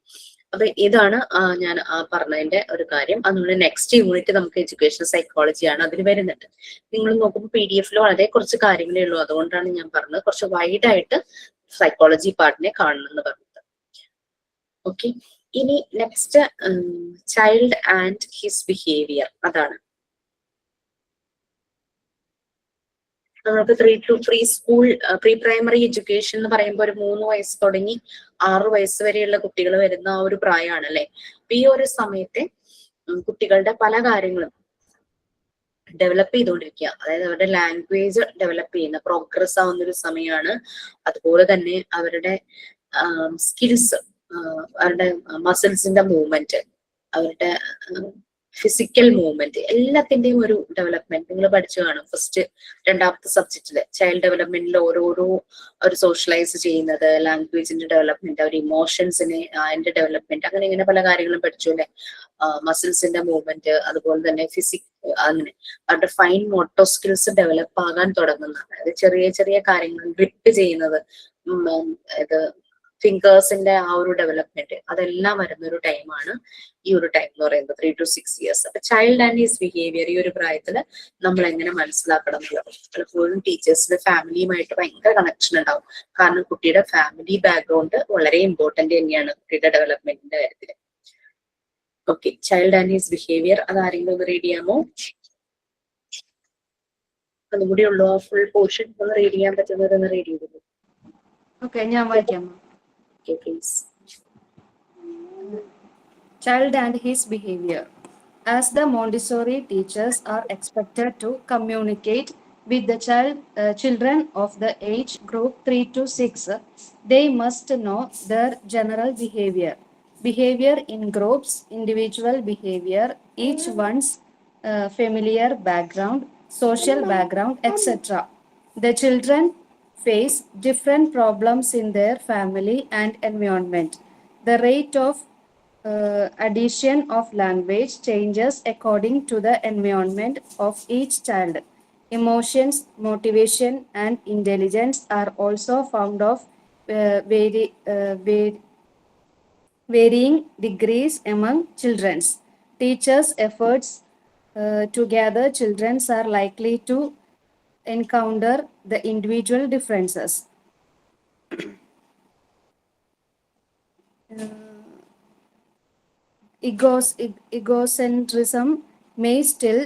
അപ്പൊ ഇതാണ് ഞാൻ പറഞ്ഞതിന്റെ ഒരു കാര്യം. അതുകൊണ്ട് നെക്സ്റ്റ് യൂണിറ്റ് നമുക്ക് എഡ്യൂക്കേഷൻ സൈക്കോളജി ആണ്, അതിന് വരുന്നുണ്ട്. നിങ്ങൾ നോക്കുമ്പോൾ PDF വളരെ കുറച്ച് കാര്യങ്ങളേ ഉള്ളൂ. അതുകൊണ്ടാണ് ഞാൻ പറഞ്ഞത് കുറച്ച് വൈഡ് ആയിട്ട് സൈക്കോളജി പാർട്ടിനെ കാണണമെന്ന് പറഞ്ഞത്. ഓക്കെ, ഇനി next child and his behaviour. അതാണ് നമുക്ക് പ്രീ പ്രൈമറി എഡ്യൂക്കേഷൻ എന്ന് പറയുമ്പോൾ ഒരു 3 വയസ്സ് തുടങ്ങി 6 വയസ്സ് വരെയുള്ള കുട്ടികൾ വരുന്ന ആ ഒരു പ്രായമാണ് അല്ലെ. അപ്പൊ ഈ ഒരു സമയത്തെ കുട്ടികളുടെ പല കാര്യങ്ങളും ഡെവലപ്പ് ചെയ്തുകൊണ്ടിരിക്കുക. അതായത് അവരുടെ ലാംഗ്വേജ് ഡെവലപ്പ് ചെയ്യുന്ന പ്രോഗ്രസ് ആവുന്ന ഒരു സമയമാണ്. അതുപോലെ തന്നെ അവരുടെ സ്കിൽസ്, അവരുടെ മസിൽസിന്റെ മൂവ്മെന്റ്, അവരുടെ ഫിസിക്കൽ മൂവ്മെന്റ്, എല്ലാത്തിന്റെയും ഒരു ഡെവലപ്മെന്റ് നിങ്ങൾ പഠിച്ചു കാണും. രണ്ടാമത്തെ സബ്ജക്റ്റില് ചൈൽഡ് ഡെവലപ്മെന്റിൽ ഓരോരോ ഒരു സോഷ്യലൈസ് ചെയ്യുന്നത്, ലാംഗ്വേജിന്റെ ഡെവലപ്മെന്റ്, അവർ ഇമോഷൻസിനെ അതിന്റെ ഡെവലപ്മെന്റ്, അങ്ങനെ ഇങ്ങനെ പല കാര്യങ്ങളും പഠിച്ചു അല്ലെ. മസിൽസിന്റെ മൂവ്മെന്റ്, അതുപോലെ തന്നെ അങ്ങനെ അവരുടെ ഫൈൻ മോട്ടോ സ്കിൽസ് ഡെവലപ്പ് ആകാൻ തുടങ്ങുന്ന, അതായത് ചെറിയ ചെറിയ കാര്യങ്ങൾ ഗ്രിപ്പ് ചെയ്യുന്നത്, ഇത് ഫിംഗേഴ്സിന്റെ ആ ഒരു ഡെവലപ്മെന്റ്, അതെല്ലാം വരുന്ന ഒരു ടൈമാണ് ഈ ഒരു ടൈം എന്ന് പറയുന്നത് 3 to 6 years. അപ്പൊ ചൈൽഡ് ആൻഡ് ഹിസ് ബിഹേവിയർ ഈ ഒരു പ്രായത്തില് നമ്മൾ എങ്ങനെ മനസ്സിലാക്കണം എന്നുള്ളത് പലപ്പോഴും ടീച്ചേഴ്സിന്റെ ഫാമിലിയുമായിട്ട് ഭയങ്കര കണക്ഷൻ ഉണ്ടാവും. കാരണം കുട്ടിയുടെ ഫാമിലി ബാക്ക്ഗ്രൗണ്ട് വളരെ ഇമ്പോർട്ടന്റ് തന്നെയാണ് കുട്ടിയുടെ ഡെവലപ്മെന്റിന്റെ കാര്യത്തില്. Okay, child and his behaviour അതാരെങ്കിലും ഒന്ന് റീഡ് ചെയ്യാമോ? അതും കൂടി ഉള്ളൂ ആ ഫുൾ പോർഷൻ ഒന്ന് റീഡ് ചെയ്യാൻ പറ്റുന്നവരൊന്ന് റീഡ് ചെയ്തു. ഓക്കെ, ഞാൻ വായിക്കാം. Okay, please. Child and his behavior. As the Montessori teachers are expected to communicate with the children of the age group 3 to 6, they must know their general behavior. Behavior in groups, individual behavior, each one's familiar background, social background, etc. The children face different problems in their family and environment. The rate of addition of language changes according to the environment of each child. Emotions, motivation, and intelligence are also found of varying degrees among children. Teachers' efforts to gather children are likely to encounter the individual differences. Egocentrism may still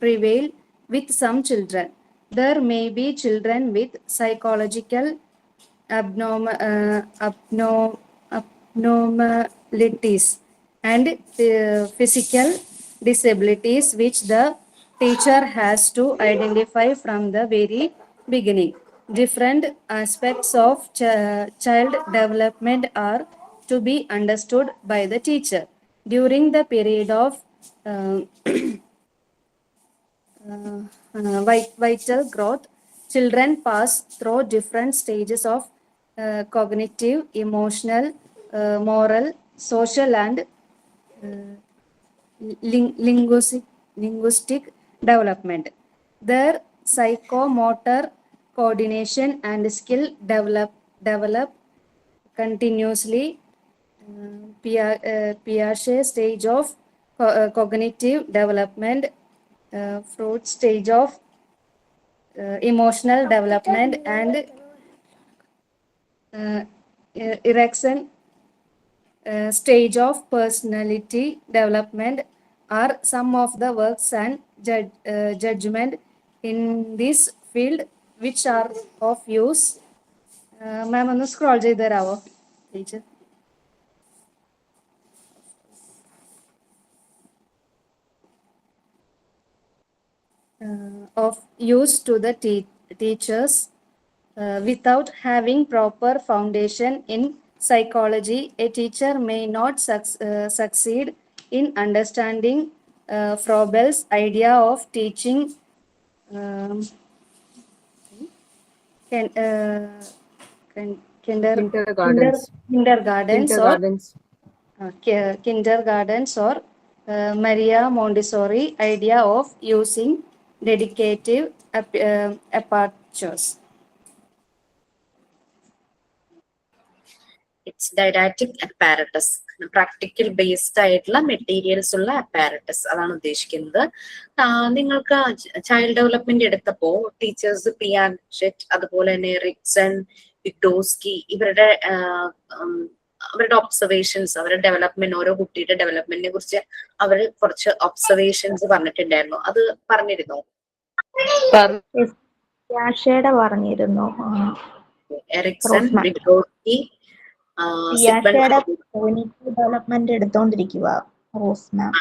prevail with some children. There may be children with psychological abnormalities and physical disabilities which the teacher has to identify from the very beginning. Different aspects of child development are to be understood by the teacher. During the period of vital growth, children pass through different stages of cognitive, emotional, moral, social, and linguistic development. Their psychomotor coordination and skill develop continuously. Piaget stage of cognitive development, Freud stage of emotional development, and Erikson stage of personality development are some of the works and judgment in this field which are of use. Ma'am, ഒന്ന് സ്ക്രോൾ ചെയ്ത് തരാവോ teacher? Of use to the teachers without having proper foundation in psychology, a teacher may not succeed in understanding Froebel's idea of teaching Kindergartens. Kindergartens or Maria Montessori idea of using dedicative apertures. It's didactic apparatus, practical based ആയിട്ടുള്ള മെറ്റീരിയൽസ് ഉള്ള അപ്പാരറ്റസ്, അതാണ് ഉദ്ദേശിക്കുന്നത്. നിങ്ങൾക്ക് ചൈൽഡ് ഡെവലപ്മെന്റ് എടുത്തപ്പോ ടീച്ചേഴ്സ് പിയാജറ്റ്, അതുപോലെ തന്നെ റിക്സൺ, വിക്ടോസ്കി, ഇവരുടെ ഒബ്സർവേഷൻസ്, അവരുടെ ഡെവലപ്മെന്റ്, ഓരോ കുട്ടിയുടെ ഡെവലപ്മെന്റിനെ കുറിച്ച് അവർ കുറച്ച് ഒബ്സർവേഷൻസ് പറഞ്ഞിട്ടുണ്ടായിരുന്നു. അത് പറഞ്ഞിരുന്നോ? പറഞ്ഞിരുന്നു. എറിക്സൺ, വിക്ടോസ്കി, ഡെവലപ്മെന്റ് എടുത്തോണ്ടിരിക്കുക റോസ് മാം.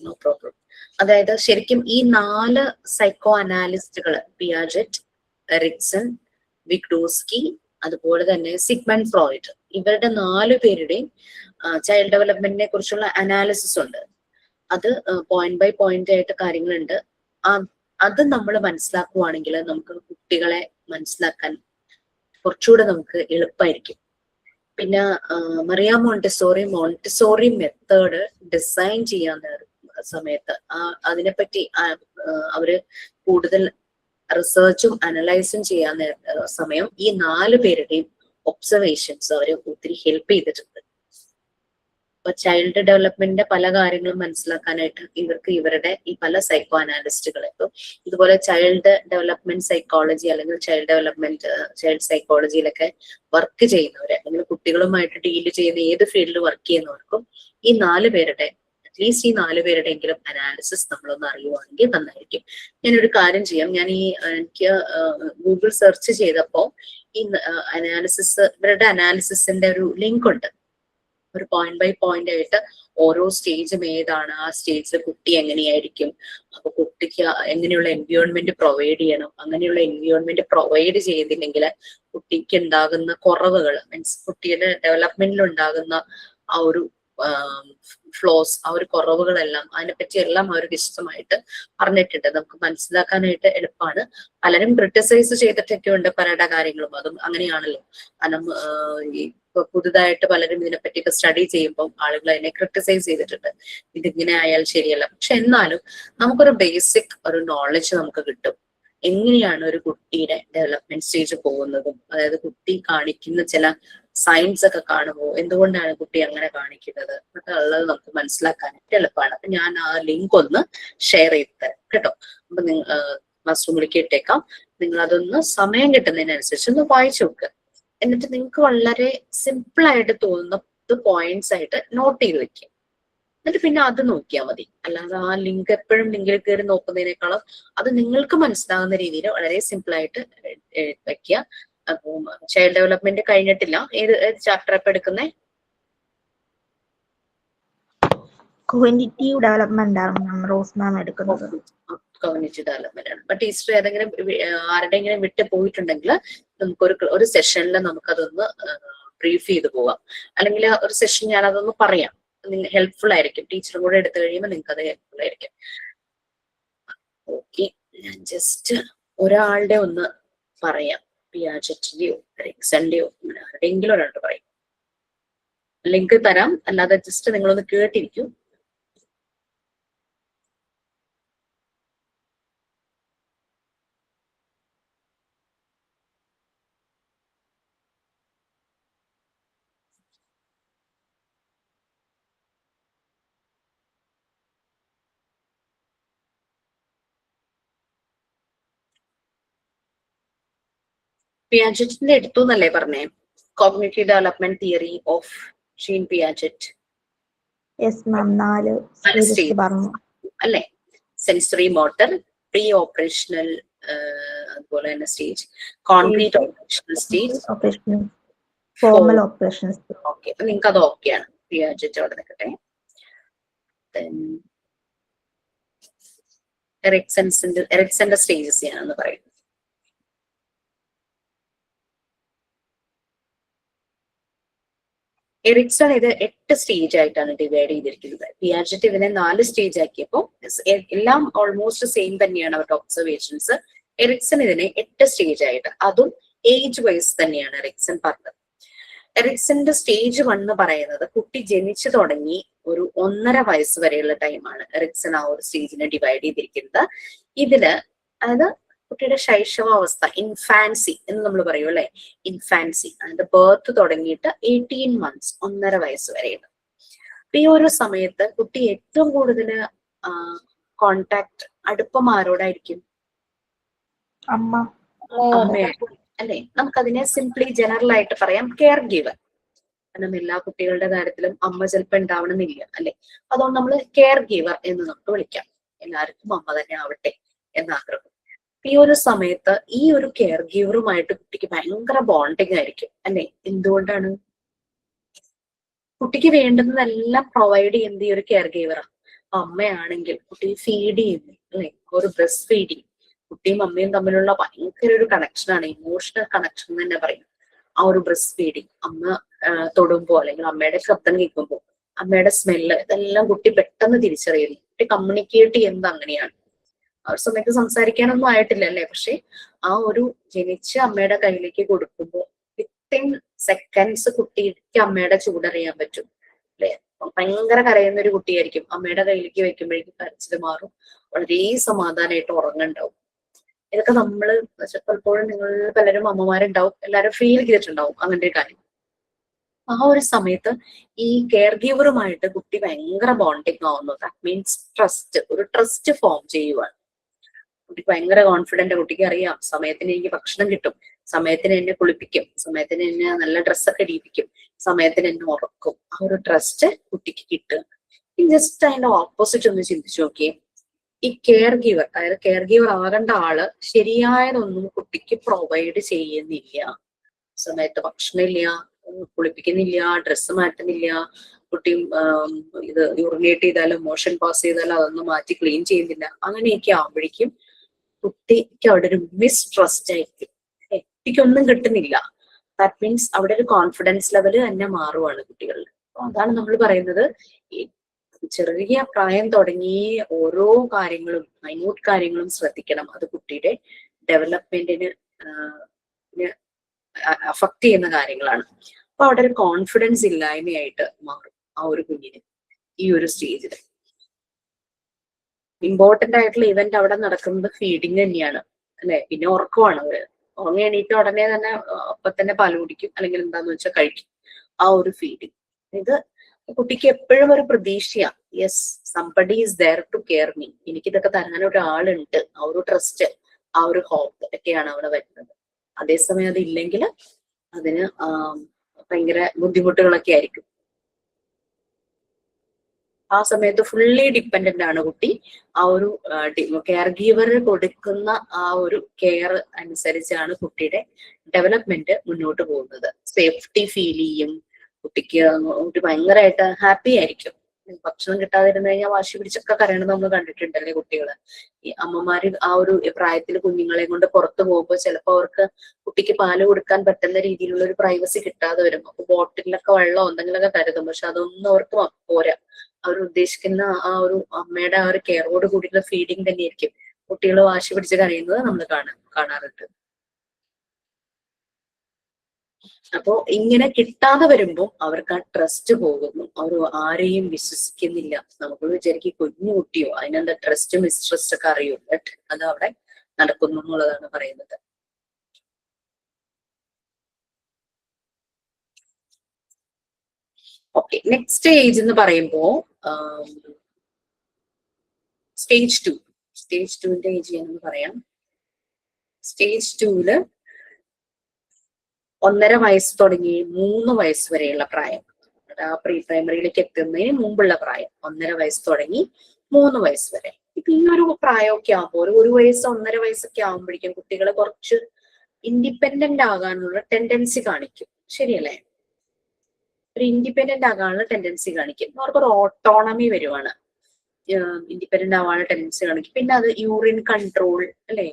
No problem. അതായത് ശരിക്കും ഈ 4 സൈക്കോ അനാലിസ്റ്റുകൾ, പിയാജറ്റ്, എറിക്സൺ, വിക്ടോസ്കി, അതുപോലെ തന്നെ സിഗ്മണ്ട് ഫ്രോയിഡ്, ഇവരുടെ 4 പേരുടെയും ചൈൽഡ് ഡെവലപ്മെന്റിനെ കുറിച്ചുള്ള അനാലിസിസ് ഉണ്ട്. അത് പോയിന്റ് ബൈ പോയിന്റ് ആയിട്ട് കാര്യങ്ങളുണ്ട്. അത് നമ്മൾ മനസ്സിലാക്കുവാണെങ്കിൽ നമുക്ക് കുട്ടികളെ മനസ്സിലാക്കാൻ കുറച്ചുകൂടെ നമുക്ക് എളുപ്പമായിരിക്കും. പിന്നെ മറിയ മോണ്ടിസോറി മെത്തേഡ് ഡിസൈൻ ചെയ്യാൻ സമയത്ത് അതിനെപ്പറ്റി അവര് കൂടുതൽ റിസർച്ചും അനലൈസും ചെയ്യാൻ സമയം ഈ 4 പേരുടെയും ഒബ്സർവേഷൻസ് അവരെ ഒത്തിരി ഹെൽപ്പ് ചെയ്തിട്ടുണ്ട്. അപ്പൊ ചൈൽഡ് ഡെവലപ്മെന്റിന്റെ പല കാര്യങ്ങളും മനസ്സിലാക്കാനായിട്ട് ഇവർക്ക് ഇവരുടെ ഈ പല സൈക്കോ അനാലിസ്റ്റുകളെ, ഇപ്പൊ ഇതുപോലെ ചൈൽഡ് ഡെവലപ്മെന്റ് സൈക്കോളജി അല്ലെങ്കിൽ ചൈൽഡ് സൈക്കോളജിയിലൊക്കെ വർക്ക് ചെയ്യുന്നവരെ, അല്ലെങ്കിൽ കുട്ടികളുമായിട്ട് ഡീല് ചെയ്യുന്ന ഏത് ഫീൽഡിൽ വർക്ക് ചെയ്യുന്നവർക്കും ഈ 4 പേരുടെ, അറ്റ്ലീസ്റ്റ് ഈ 4 പേരുടെയെങ്കിലും അനാലിസിസ് നമ്മളൊന്ന് അറിയുവാണെങ്കിൽ നന്നായിരിക്കും. ഞാനൊരു കാര്യം ചെയ്യാം, എനിക്ക് ഗൂഗിൾ സെർച്ച് ചെയ്തപ്പോ ഈ ഇവരുടെ അനാലിസിസിന്റെ ഒരു ലിങ്ക് ഉണ്ട്. ഒരു പോയിന്റ് ബൈ പോയിന്റ് ആയിട്ട് ഓരോ സ്റ്റേജും ഏതാണ്, ആ സ്റ്റേജിൽ കുട്ടി എങ്ങനെയായിരിക്കും, അപ്പൊ കുട്ടിക്ക് എങ്ങനെയുള്ള എൻവയോൺമെന്റ് പ്രൊവൈഡ് ചെയ്യണം, അങ്ങനെയുള്ള എൻവയോൺമെന്റ് പ്രൊവൈഡ് ചെയ്തില്ലെങ്കിൽ കുട്ടിക്ക് ഉണ്ടാകുന്ന കുറവുകൾ, മീൻസ് കുട്ടിയുടെ ഡെവലപ്മെന്റിൽ ഉണ്ടാകുന്ന ആ ഒരു ഫ്ലോസ്, ആ ഒരു കുറവുകളെല്ലാം, അതിനെപ്പറ്റി എല്ലാം അവർ വിശദമായിട്ട് പറഞ്ഞിട്ടുണ്ട്. നമുക്ക് മനസ്സിലാക്കാനായിട്ട് എളുപ്പമാണ്. പലരും ക്രിട്ടിസൈസ് ചെയ്തിട്ടൊക്കെ ഉണ്ട് പലരുടെ കാര്യങ്ങളും, അതും അങ്ങനെയാണല്ലോ. കാരണം പുതുതായിട്ട് പലരും ഇതിനെപ്പറ്റിയൊക്കെ സ്റ്റഡി ചെയ്യുമ്പോൾ ആളുകൾ അതിനെ ക്രിട്ടിസൈസ് ചെയ്തിട്ടുണ്ട്, ഇതിങ്ങനെ ആയാൽ ശരിയല്ല. പക്ഷെ എന്നാലും നമുക്കൊരു ബേസിക് ഒരു നോളജ് നമുക്ക് കിട്ടും, എങ്ങനെയാണ് ഒരു കുട്ടിയുടെ ഡെവലപ്മെന്റ് സ്റ്റേജ് പോകുന്നതും, അതായത് കുട്ടി കാണിക്കുന്ന ചില സയൻസ് ഒക്കെ കാണുമ്പോൾ എന്തുകൊണ്ടാണ് കുട്ടി അങ്ങനെ കാണിക്കുന്നത് എന്നൊക്കെ ഉള്ളത് നമുക്ക് മനസ്സിലാക്കാനായിട്ട് എളുപ്പമാണ്. അപ്പൊ ഞാൻ ആ ലിങ്ക് ഒന്ന് ഷെയർ ചെയ്ത് തരാം കേട്ടോ. അപ്പൊ ക്ലാസ് റൂമിലേക്ക് ഇട്ടേക്കാം. നിങ്ങൾ അതൊന്ന് സമയം കിട്ടുന്നതിനനുസരിച്ച് ഒന്ന് വായിച്ചു നോക്കുക. എന്നിട്ട് നിങ്ങൾക്ക് വളരെ സിമ്പിൾ ആയിട്ട് തോന്നുന്ന പോയിന്റ്സ് ആയിട്ട് നോട്ട് ചെയ്ത് വെക്കുക. എന്നിട്ട് പിന്നെ അത് നോക്കിയാൽ മതി. അല്ലാതെ ആ ലിങ്ക് എപ്പോഴും ലിങ്കിൽ കയറി നോക്കുന്നതിനേക്കാളും അത് നിങ്ങൾക്ക് മനസ്സിലാകുന്ന രീതിയിൽ വളരെ സിമ്പിൾ ആയിട്ട് വെക്കുക. അപ്പൊ ചൈൽഡ് ഡെവലപ്മെന്റ് കഴിഞ്ഞിട്ടില്ല. ഏത് ചാപ്റ്റർ ഇപ്പൊ എടുക്കുന്നേ? കോഗ്നിറ്റീവ് ഡെവലപ്മെന്റ് ആണ് റോസ് മാം എടുക്കുന്നത്. കോഗ്നിറ്റീവ് ഡെവലപ്മെന്റ് ആണ്. അപ്പൊ ടീച്ചർ ഏതെങ്കിലും ആരുടെയെങ്കിലും വിട്ട് പോയിട്ടുണ്ടെങ്കിൽ നമുക്കൊരു ഒരു സെഷനിൽ നമുക്കതൊന്ന് ബ്രീഫ് ചെയ്ത് പോകാം. അല്ലെങ്കിൽ ഒരു സെഷൻ ഞാൻ അതൊന്ന് പറയാം, ഹെൽപ്ഫുൾ ആയിരിക്കും. ടീച്ചറും കൂടെ എടുത്തു കഴിയുമ്പോൾ നിങ്ങൾക്ക് അത് ഹെൽപ്ഫുൾ ആയിരിക്കും. ഓക്കെ, ഞാൻ ജസ്റ്റ് ഒരാളുടെ ഒന്ന് പറയാം. പിയാജറ്റിന്റെയോ റിക്സന്റെയോ ആരുടെയെങ്കിലും ഒരാളുടെ പറയും. ലിങ്ക് തരാം, അല്ലാതെ ജസ്റ്റ് നിങ്ങളൊന്ന് കേട്ടിരിക്കും. പിയാജറ്റിന്റെ എടുത്തു എന്നല്ലേ പറഞ്ഞേ? Cognitive development theory of Jean Piaget? Yes ma'am, 4 stages പറഞ്ഞു അല്ലെ? സെൻസറി മോട്ടർ, പ്രീ ഓപ്പറേഷണൽ, അതുപോലെ തന്നെ stage, concrete operational stage, formal operations. Okay, അപ്പൊ നിങ്ങൾക്ക് അത് ഓക്കെയാണ്. പിയാജറ്റ് അവിടെ നിൽക്കട്ടെ. എറിക്സന്റെ സ്റ്റേജസ് ഞാനൊന്ന് പറയും. എറിക്സൺ ഇത് 8 സ്റ്റേജ് ആയിട്ടാണ് ഡിവൈഡ് ചെയ്തിരിക്കുന്നത്. പിയാജറ്റ് ഇതിനെ 4 സ്റ്റേജ് ആക്കിയപ്പോൾ എല്ലാം ഓൾമോസ്റ്റ് സെയിം തന്നെയാണ് അവരുടെ ഒബ്സർവേഷൻസ്. എറിക്സൺ ഇതിനെ 8 സ്റ്റേജ് ആയിട്ട്, അതും ഏജ് വൈസ് തന്നെയാണ് എറിക്സൺ പറഞ്ഞത്. എറിക്സന്റെ സ്റ്റേജ് 1 പറയുന്നത് കുട്ടി ജനിച്ചു തുടങ്ങി ഒരു 1.5 വയസ്സ് വരെയുള്ള ടൈമാണ് എറിക്സൺ ആ ഒരു സ്റ്റേജിനെ ഡിവൈഡ് ചെയ്തിരിക്കുന്നത്. ഇതില് അതായത് കുട്ടിയുടെ ശൈശവാവസ്ഥ, ഇൻഫാൻസി എന്ന് നമ്മൾ പറയും അല്ലെ, ഇൻഫാൻസി, അതായത് ബർത്ത് തുടങ്ങിയിട്ട് 18 months 1.5 വയസ്സ് വരെയാണ്. അപ്പൊ ഈ ഒരു സമയത്ത് കുട്ടി ഏറ്റവും കൂടുതൽ കോണ്ടാക്ട്, അടുപ്പം ആരോടായിരിക്കും? അമ്മയായിരിക്കും അല്ലെ. നമുക്കതിനെ സിംപ്ലി ജനറൽ ആയിട്ട് പറയാം, കെയർ ഗീവർ. കാരണം എല്ലാ കുട്ടികളുടെ കാര്യത്തിലും അമ്മ ചിലപ്പോൾ ഉണ്ടാവണമെന്നില്ല അല്ലെ. അതുകൊണ്ട് നമ്മൾ കെയർ ഗീവർ എന്ന് നമുക്ക് വിളിക്കാം. എല്ലാവർക്കും അമ്മ തന്നെ ആവട്ടെ എന്നാഗ്രഹം. ഈ ഒരു സമയത്ത് ഈ ഒരു കെയർ ഗീവറുമായിട്ട് കുട്ടിക്ക് ഭയങ്കര ബോണ്ടിങ് ആയിരിക്കും അല്ലെ. എന്തുകൊണ്ടാണ്? കുട്ടിക്ക് വേണ്ടുന്നതെല്ലാം പ്രൊവൈഡ് ചെയ്യുന്നത് ഈ ഒരു കെയർ ഗീവറാണ്. അമ്മയാണെങ്കിൽ കുട്ടി ഫീഡ് ചെയ്യുന്നു അല്ലെ, ഒരു ബ്രസ്റ്റ് ഫീഡിങ്. കുട്ടിയും അമ്മയും തമ്മിലുള്ള ഭയങ്കര ഒരു കണക്ഷനാണ്, ഇമോഷണൽ കണക്ഷൻ എന്ന് തന്നെ പറയും. ആ ഒരു ബ്രസ്റ്റ് ഫീഡിങ്, അമ്മ തൊടുമ്പോ അല്ലെങ്കിൽ അമ്മയുടെ ശബ്ദം കേൾക്കുമ്പോൾ, അമ്മയുടെ സ്മെല്ല്, ഇതെല്ലാം കുട്ടി പെട്ടെന്ന് തിരിച്ചറിയുന്നു. കുട്ടി കമ്മ്യൂണിക്കേറ്റ് ചെയ്യുന്നത് അങ്ങനെയാണ്. ആ ഒരു സമയത്ത് സംസാരിക്കാനൊന്നും ആയിട്ടില്ല അല്ലെ, പക്ഷെ ആ ഒരു ജനിച്ച അമ്മയുടെ കയ്യിലേക്ക് കൊടുക്കുമ്പോൾ വിത്തിൻ സെക്കൻഡ്സ് കുട്ടിക്ക് അമ്മയുടെ ചൂടറിയാൻ പറ്റും അല്ലെ. ഭയങ്കര കരയുന്ന ഒരു കുട്ടിയായിരിക്കും, അമ്മയുടെ കയ്യിലേക്ക് വെക്കുമ്പോഴേക്കും കരച്ചിൽ മാറും, വളരെ സമാധാനമായിട്ട് ഉറങ്ങുണ്ടാവും. ഇതൊക്കെ നമ്മള് പലപ്പോഴും നിങ്ങൾ പലരും അമ്മമാരുണ്ടാവും, എല്ലാവരും ഫീൽ ചെയ്തിട്ടുണ്ടാവും അങ്ങനത്തെ ഒരു കാര്യം. ആ ഒരു സമയത്ത് ഈ കെയർ ഗീവറുമായിട്ട് കുട്ടി ഭയങ്കര ബോണ്ടിങ് ആവുന്നു. ദാറ്റ് മീൻസ് ട്രസ്റ്റ്, ഒരു ട്രസ്റ്റ് ഫോം ചെയ്യുവാണ്. കുട്ടിക്ക് ഭയങ്കര കോൺഫിഡന്റ്. കുട്ടിക്ക് അറിയാം സമയത്തിന് എനിക്ക് ഭക്ഷണം കിട്ടും, സമയത്തിന് എന്നെ കുളിപ്പിക്കും, സമയത്തിന് എന്നെ നല്ല ഡ്രസ്സൊക്കെ ഇടിപ്പിക്കും, സമയത്തിന് എന്നെ ഉറക്കും. ആ ഒരു ട്രസ്റ്റ് കുട്ടിക്ക് കിട്ടും. ജസ്റ്റ് അതിന്റെ ഓപ്പോസിറ്റ് ഒന്ന് ചിന്തിച്ചു നോക്കിയേ. ഈ കെയർ ഗീവർ, അതായത് കെയർ ഗീവർ ആകേണ്ട ആള് ശരിയായതൊന്നും കുട്ടിക്ക് പ്രൊവൈഡ് ചെയ്യുന്നില്ല. സമയത്ത് ഭക്ഷണമില്ല, കുളിപ്പിക്കുന്നില്ല, ഡ്രസ്സ് മാറ്റുന്നില്ല, കുട്ടി ഇത് യൂറിനേറ്റ് ചെയ്താലും മോഷൻ പാസ് ചെയ്താലും അതൊന്നും മാറ്റി ക്ലീൻ ചെയ്യുന്നില്ല. അങ്ങനെയൊക്കെ ആവുമ്പോഴേക്കും കുട്ടിക്ക് അവിടെ ഒരു മിസ്ട്രസ്റ്റ് ആയിരിക്കും, കുട്ടിക്കൊന്നും കിട്ടുന്നില്ല. ദാറ്റ് മീൻസ് അവിടെ ഒരു കോൺഫിഡൻസ് ലെവല് തന്നെ മാറുവാണ് കുട്ടികളിൽ. അപ്പൊ അതാണ് നമ്മൾ പറയുന്നത്, ചെറിയ പ്രായം തുടങ്ങി ഓരോ കാര്യങ്ങളും, മൈന്യൂട്ട് കാര്യങ്ങളും ശ്രദ്ധിക്കണം. അത് കുട്ടിയുടെ ഡെവലപ്മെന്റിന് അഫക്ട് ചെയ്യുന്ന കാര്യങ്ങളാണ്. അപ്പൊ അവിടെ ഒരു കോൺഫിഡൻസ് ഇല്ലായ്മയായിട്ട് മാറും ആ ഒരു കുഞ്ഞിന് ഈ ഒരു സ്റ്റേജിൽ. ഇമ്പോർട്ടന്റ് ആയിട്ടുള്ള ഇവന്റ് അവിടെ നടക്കുന്നത് ഫീഡിങ് തന്നെയാണ് അല്ലെ. പിന്നെ ഉറക്കമാണ്. അവര് ഉറങ്ങി എണീറ്റ ഉടനെ തന്നെ അപ്പൊ തന്നെ പാല് കുടിക്കും, അല്ലെങ്കിൽ എന്താന്ന് വെച്ചാൽ കഴിക്കും. ആ ഒരു ഫീഡിങ്, ഇത് കുട്ടിക്ക് എപ്പോഴും ഒരു പ്രതീക്ഷയാ. Yes, somebody is there to care me, എനിക്കിതൊക്കെ തരാൻ ഒരാളുണ്ട്. ആ ഒരു ട്രസ്റ്റ്, ആ ഒരു ഹോപ്പ് ഒക്കെയാണ് അവിടെ വരുന്നത്. അതേസമയം അതില്ലെങ്കിൽ അതിന് ഭയങ്കര ബുദ്ധിമുട്ടുകളൊക്കെ ആയിരിക്കും. ആ സമയത്ത് ഫുള്ളി ഡിപ്പെൻഡന്റ് ആണ് കുട്ടി. ആ ഒരു കെയർ ഗീവർ കൊടുക്കുന്ന ആ ഒരു കെയർ അനുസരിച്ചാണ് കുട്ടിയുടെ ഡെവലപ്മെന്റ് മുന്നോട്ട് പോകുന്നത്. സേഫ്റ്റി ഫീൽ ചെയ്യും കുട്ടിക്ക്, ഒരു ഭയങ്കരമായിട്ട് ഹാപ്പി ആയിരിക്കും. ഭക്ഷണം കിട്ടാതിരുന്നു കഴിഞ്ഞാൽ വാശി പിടിച്ചൊക്കെ കരയണത് നമ്മൾ കണ്ടിട്ടുണ്ടല്ലേ കുട്ടികള്. ഈ അമ്മമാര് ആ ഒരു പ്രായത്തിൽ കുഞ്ഞുങ്ങളെ കൊണ്ട് പുറത്തു പോകുമ്പോൾ ചിലപ്പോൾ അവർക്ക് കുട്ടിക്ക് പാല് കൊടുക്കാൻ പറ്റുന്ന രീതിയിലുള്ള ഒരു പ്രൈവസി കിട്ടാതെ വരും. അപ്പൊ ബോട്ടിലൊക്കെ വെള്ളം എന്തെങ്കിലുമൊക്കെ കരുതും, പക്ഷെ അതൊന്നും അവർക്ക് പോരാ. അവർ ഉദ്ദേശിക്കുന്ന ആ ഒരു അമ്മയുടെ ആ ഒരു കെയറോട് കൂടിയുള്ള ഫീഡിങ് തന്നെയായിരിക്കും കുട്ടികൾ വാശി പിടിച്ച് കരയുന്നത് നമ്മൾ കാണാറുണ്ട്. അപ്പോ ഇങ്ങനെ കിട്ടാതെ വരുമ്പോൾ അവർക്ക് ആ ട്രസ്റ്റ് പോകുന്നു, അവർ ആരെയും വിശ്വസിക്കുന്നില്ല. നമുക്ക് വിചാരിക്കും കുഞ്ഞു കുട്ടിയോ, അതിനെന്താ ട്രസ്റ്റ് മിസ്ട്രസ്റ്റ് ഒക്കെ അറിയൂ, ബട്ട് അത് അവിടെ നടക്കുന്നു എന്നുള്ളതാണ് പറയുന്നത്. ഓക്കെ, നെക്സ്റ്റ് ഏജ് എന്ന് പറയുമ്പോ സ്റ്റേജ് 2. സ്റ്റേജ് 2ന്റെ ഏജ് ഞാനൊന്ന് പറയാം. സ്റ്റേജ് 2ല് 1.5 വയസ്സ് തുടങ്ങി 3 വയസ്സ് വരെയുള്ള പ്രായം, ആ പ്രീ പ്രൈമറിയിലേക്ക് എത്തുന്നതിന് മുമ്പുള്ള പ്രായം 1.5 വയസ്സ് തുടങ്ങി 3 വയസ്സ് വരെ. ഇപ്പൊ ഈ ഒരു പ്രായമൊക്കെ ആകുമ്പോൾ ഒരു വയസ്സ് 1.5 വയസ്സൊക്കെ ആകുമ്പോഴേക്കും കുട്ടികളെ കുറച്ച് ഇൻഡിപെൻഡന്റ് ആകാനുള്ള ടെൻഡൻസി കാണിക്കും. ശരിയല്ലേ? ഒരു ഇൻഡിപെൻഡന്റ് ആകാനുള്ള ടെൻഡൻസി കാണിക്കും. അവർക്കൊരു ഓട്ടോണമി വരുവാണ്. ഇൻഡിപെൻഡന്റ് ആവാനുള്ള ടെൻഡൻസി കാണിക്കും. പിന്നെ അത് യൂറിൻ കൺട്രോൾ അല്ലെ,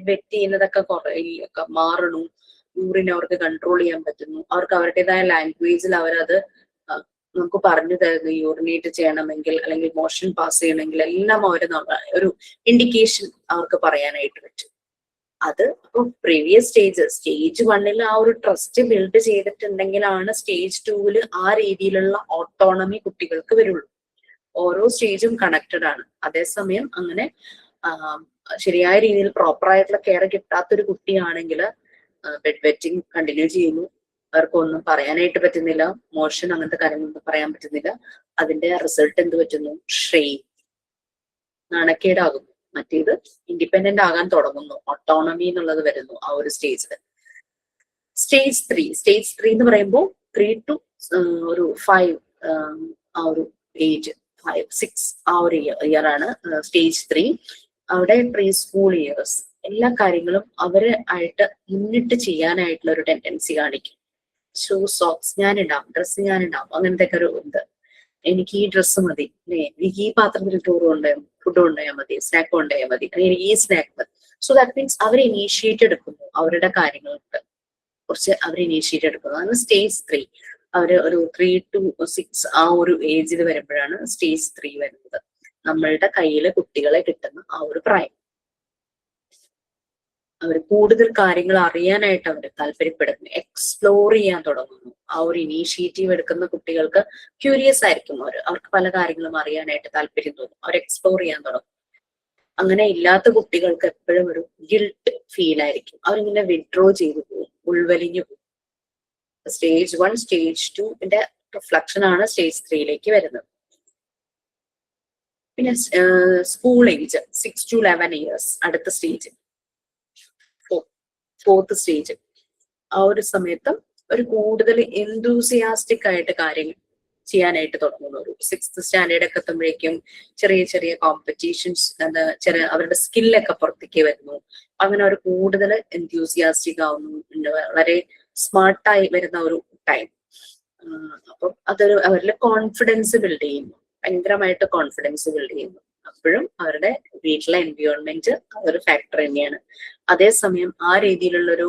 വെറ്റ് ചെയ്യുന്നതൊക്കെ കുറേയൊക്കെ മാറണു. യൂറിൻ അവർക്ക് കൺട്രോൾ ചെയ്യാൻ പറ്റുന്നു. അവർക്ക് അവരുടേതായ ലാംഗ്വേജിൽ അവരത് നമുക്ക് പറഞ്ഞു തരുന്നു. യൂറിനേറ്റ് ചെയ്യണമെങ്കിൽ അല്ലെങ്കിൽ മോഷൻ പാസ് ചെയ്യണമെങ്കിൽ എല്ലാം അവർ ഒരു ഇൻഡിക്കേഷൻ അവർക്ക് പറയാനായിട്ട് പറ്റും. അത് ഇപ്പൊ പ്രീവിയസ് സ്റ്റേജ് 1 ആ ഒരു ട്രസ്റ്റ് ബിൽഡ് ചെയ്തിട്ടുണ്ടെങ്കിലാണ് സ്റ്റേജ് 2 ആ രീതിയിലുള്ള ഓട്ടോണമി കുട്ടികൾക്ക് വരുള്ളൂ. ഓരോ സ്റ്റേജും കണക്റ്റഡ് ആണ്. അതേസമയം അങ്ങനെ ശരിയായ രീതിയിൽ പ്രോപ്പർ ആയിട്ടുള്ള കെയർ കിട്ടാത്തൊരു കുട്ടിയാണെങ്കിൽ ബെഡ് വെറ്റിംഗ് കണ്ടിന്യൂ ചെയ്യുന്നു, അവർക്കൊന്നും പറയാനായിട്ട് പറ്റുന്നില്ല, മോഷൻ അങ്ങനത്തെ കാര്യങ്ങളൊന്നും പറയാൻ പറ്റുന്നില്ല. അതിന്റെ റിസൾട്ട് എന്ത് പറ്റുന്നു? ഷെയിം, നാണക്കേടാകുന്നു. മറ്റേത് ഇൻഡിപെൻഡന്റ് ആകാൻ തുടങ്ങുന്നു, ഓട്ടോണമി എന്നുള്ളത് വരുന്നു ആ ഒരു സ്റ്റേജിൽ. സ്റ്റേജ് 3 എന്ന് പറയുമ്പോൾ 3 to ഒരു 5 ആ ഒരു ഏജ്, 5-6 ആ ഒരു ഇയർ ആണ് സ്റ്റേജ് 3. അവിടെ പ്രീ സ്കൂൾ ഇയേഴ്സ് എല്ലാ കാര്യങ്ങളും അവര് ആയിട്ട് മുന്നിട്ട് ചെയ്യാനായിട്ടുള്ള ഒരു ടെൻഡൻസി കാണിക്കും. ഷൂ സോക്സ് ഞാനുണ്ടാവും, ഡ്രസ്സ് ഞാനുണ്ടാവും, അങ്ങനത്തെ ഒക്കെ ഒരു ഇത്. എനിക്ക് ഈ ഡ്രസ്സ് മതി അല്ലേ, എനിക്ക് ഈ പാത്രത്തിൽ ഫുഡ് കൊണ്ടുപോയാൽ മതി, സ്നാക്ക് കൊണ്ടുപോയാൽ മതി, എനിക്ക് ഈ സ്നാക്ക്. സോ ദാറ്റ് മീൻസ് അവർ ഇനീഷ്യേറ്റ് എടുക്കുന്നു അവരുടെ കാര്യങ്ങൾക്ക് കുറച്ച് അവർ ഇനീഷ്യേറ്റ് എടുക്കുന്നു. അതാണ് സ്റ്റേജ് 3. അവര് ഒരു 3 to 6 ആ ഒരു ഏജിൽ വരുമ്പോഴാണ് സ്റ്റേജ് 3 വരുന്നത്. നമ്മളുടെ കയ്യില് കുട്ടികളെ കിട്ടുന്ന ആ ഒരു പ്രായം. അവർ കൂടുതൽ കാര്യങ്ങൾ അറിയാനായിട്ട് അവർ താല്പര്യപ്പെടുന്നു, എക്സ്പ്ലോർ ചെയ്യാൻ തുടങ്ങുന്നു. ആ ഒരു ഇനീഷ്യേറ്റീവ് എടുക്കുന്ന കുട്ടികൾക്ക് ക്യൂരിയസ് ആയിരിക്കും, അവർക്ക് പല കാര്യങ്ങളും അറിയാനായിട്ട് താല്പര്യം തോന്നും, അവർ എക്സ്പ്ലോർ ചെയ്യാൻ തുടങ്ങും. അങ്ങനെ ഇല്ലാത്ത കുട്ടികൾക്ക് എപ്പോഴും ഒരു ഗിൽട്ട് ഫീൽ ആയിരിക്കും, അവരിങ്ങനെ വിഡ്രോ ചെയ്തു പോകും, ഉൾവലിഞ്ഞു പോകും. സ്റ്റേജ് 1 സ്റ്റേജ് 2 റിഫ്ലക്ഷൻ ആണ് സ്റ്റേജ് 3 വരുന്നത്. പിന്നെ സ്കൂൾ ഏജ് 6 to 11 ഇയേഴ്സ് അടുത്ത സ്റ്റേജ്, 4th സ്റ്റേജ്. ആ ഒരു സമയത്ത് ഒരു കൂടുതൽ എന്തൂസിയാസ്റ്റിക് ആയിട്ട് കാര്യങ്ങൾ ചെയ്യാനായിട്ട് തുടങ്ങുന്നു. ഒരു 6th സ്റ്റാൻഡേർഡ് ഒക്കെ എത്തുമ്പോഴേക്കും ചെറിയ ചെറിയ കോമ്പറ്റീഷൻസ്, അവരുടെ സ്കില്ലൊക്കെ പുറത്തേക്ക് വരുന്നു. അങ്ങനെ അവർ കൂടുതൽ എന്തൂസിയാസ്റ്റിക് ആവുന്നു, വളരെ സ്മാർട്ടായി വരുന്ന ഒരു ടൈം. അപ്പം അതൊരു അവരിൽ കോൺഫിഡൻസ് ബിൽഡ് ചെയ്യുന്നു, ഭയങ്കരമായിട്ട് കോൺഫിഡൻസ് ബിൽഡ് ചെയ്യുന്നു. അപ്പോഴും അവരുടെ വീട്ടിലെ എൻവയോൺമെന്റ് അതൊരു ഫാക്ടർ തന്നെയാണ്. അതേസമയം ആ രീതിയിലുള്ളൊരു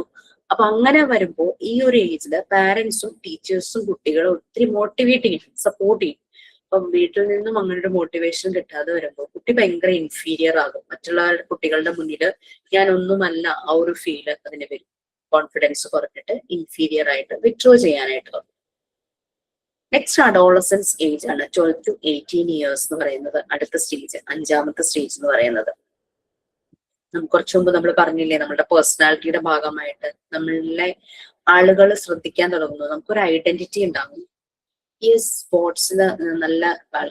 അപ്പൊ അങ്ങനെ വരുമ്പോൾ ഈ ഒരു ഏജില് പാരന്റ്സും ടീച്ചേഴ്സും കുട്ടികളെ ഒത്തിരി മോട്ടിവേറ്റ് ചെയ്യും, സപ്പോർട്ട് ചെയ്യും. അപ്പം വീട്ടിൽ നിന്നും അങ്ങനെ ഒരു മോട്ടിവേഷൻ കിട്ടാതെ വരുമ്പോൾ കുട്ടി ഭയങ്കര ഇൻഫീരിയർ ആകും. മറ്റുള്ള കുട്ടികളുടെ മുന്നിൽ ഞാൻ ഒന്നുമല്ല ആ ഒരു ഫീല് അതിന് വരും. കോൺഫിഡൻസ് കുറഞ്ഞിട്ട് ഇൻഫീരിയർ ആയിട്ട് വിഡ്രോ ചെയ്യാനായിട്ട് തുടങ്ങും. നെക്സ്റ്റ് അഡോളസൻസ് ഏജ് ആണ് 12 to 18 ഇയേഴ്സ് എന്ന് പറയുന്നത് അടുത്ത സ്റ്റേജ്, 5ാമത്തെ സ്റ്റേജ് എന്ന് പറയുന്നത്. കുറച്ചു മുമ്പ് നമ്മൾ പറഞ്ഞില്ലേ, നമ്മുടെ പേഴ്സണാലിറ്റിയുടെ ഭാഗമായിട്ട് നമ്മളെ ആളുകൾ ശ്രദ്ധിക്കാൻ തുടങ്ങുന്നു, നമുക്കൊരു ഐഡന്റിറ്റി ഉണ്ടാകുന്നു. ഈ സ്പോർട്സിൽ നല്ല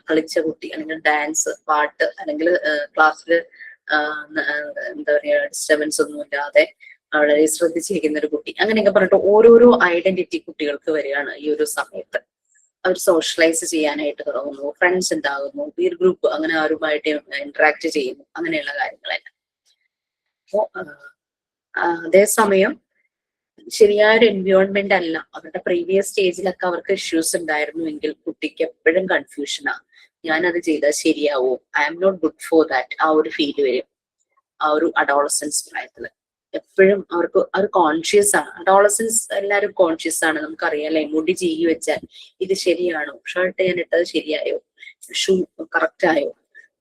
കളിച്ച കുട്ടി, അല്ലെങ്കിൽ ഡാൻസ്, പാട്ട്, അല്ലെങ്കിൽ ക്ലാസ്സിൽ എന്താ പറയാ ഡിസ്റ്റർബൻസ് ഒന്നും ഇല്ലാതെ വളരെ ശ്രദ്ധിച്ചിരിക്കുന്ന ഒരു കുട്ടി, അങ്ങനെയൊക്കെ പറഞ്ഞിട്ട് ഓരോരോ ഐഡന്റിറ്റി കുട്ടികൾക്ക് വരികയാണ് ഈ ഒരു സമയത്ത്. അവർ സോഷ്യലൈസ് ചെയ്യാനായിട്ട് തുടങ്ങുന്നു, ഫ്രണ്ട്സ് ഉണ്ടാകുന്നു, പീർ ഗ്രൂപ്പ്, അങ്ങനെ അവരുമായിട്ട് ഇന്ററാക്ട് ചെയ്യുന്നു, അങ്ങനെയുള്ള കാര്യങ്ങളെല്ലാം. അപ്പോ അതേസമയം ശരിയായൊരു എൻവയോൺമെന്റ് അല്ല. അവരുടെ പ്രീവിയസ് സ്റ്റേജിലൊക്കെ അവർക്ക് ഇഷ്യൂസ് ഉണ്ടായിരുന്നുവെങ്കിൽ കുട്ടിക്ക് എപ്പോഴും കൺഫ്യൂഷനാണ്. ഞാനത് ചെയ്താൽ ശരിയാവോ, I am not good for that, ആ ഒരു ഫീല് വരും ആ ഒരു അഡോളസൻസ് പ്രായത്തില്. എപ്പോഴും അവർക്ക് അത് കോൺഷ്യസ് ആണ്. അഡോളസൻസ് എല്ലാവരും കോൺഷ്യസ് ആണ്, നമുക്കറിയാലേ. മുടി ചീകി വെച്ചാൽ ഇത് ശരിയാണോ, ഷർട്ട് ഞാൻ ഇട്ടത് ശരിയായോ, ഷൂ കറക്റ്റ് ആയോ,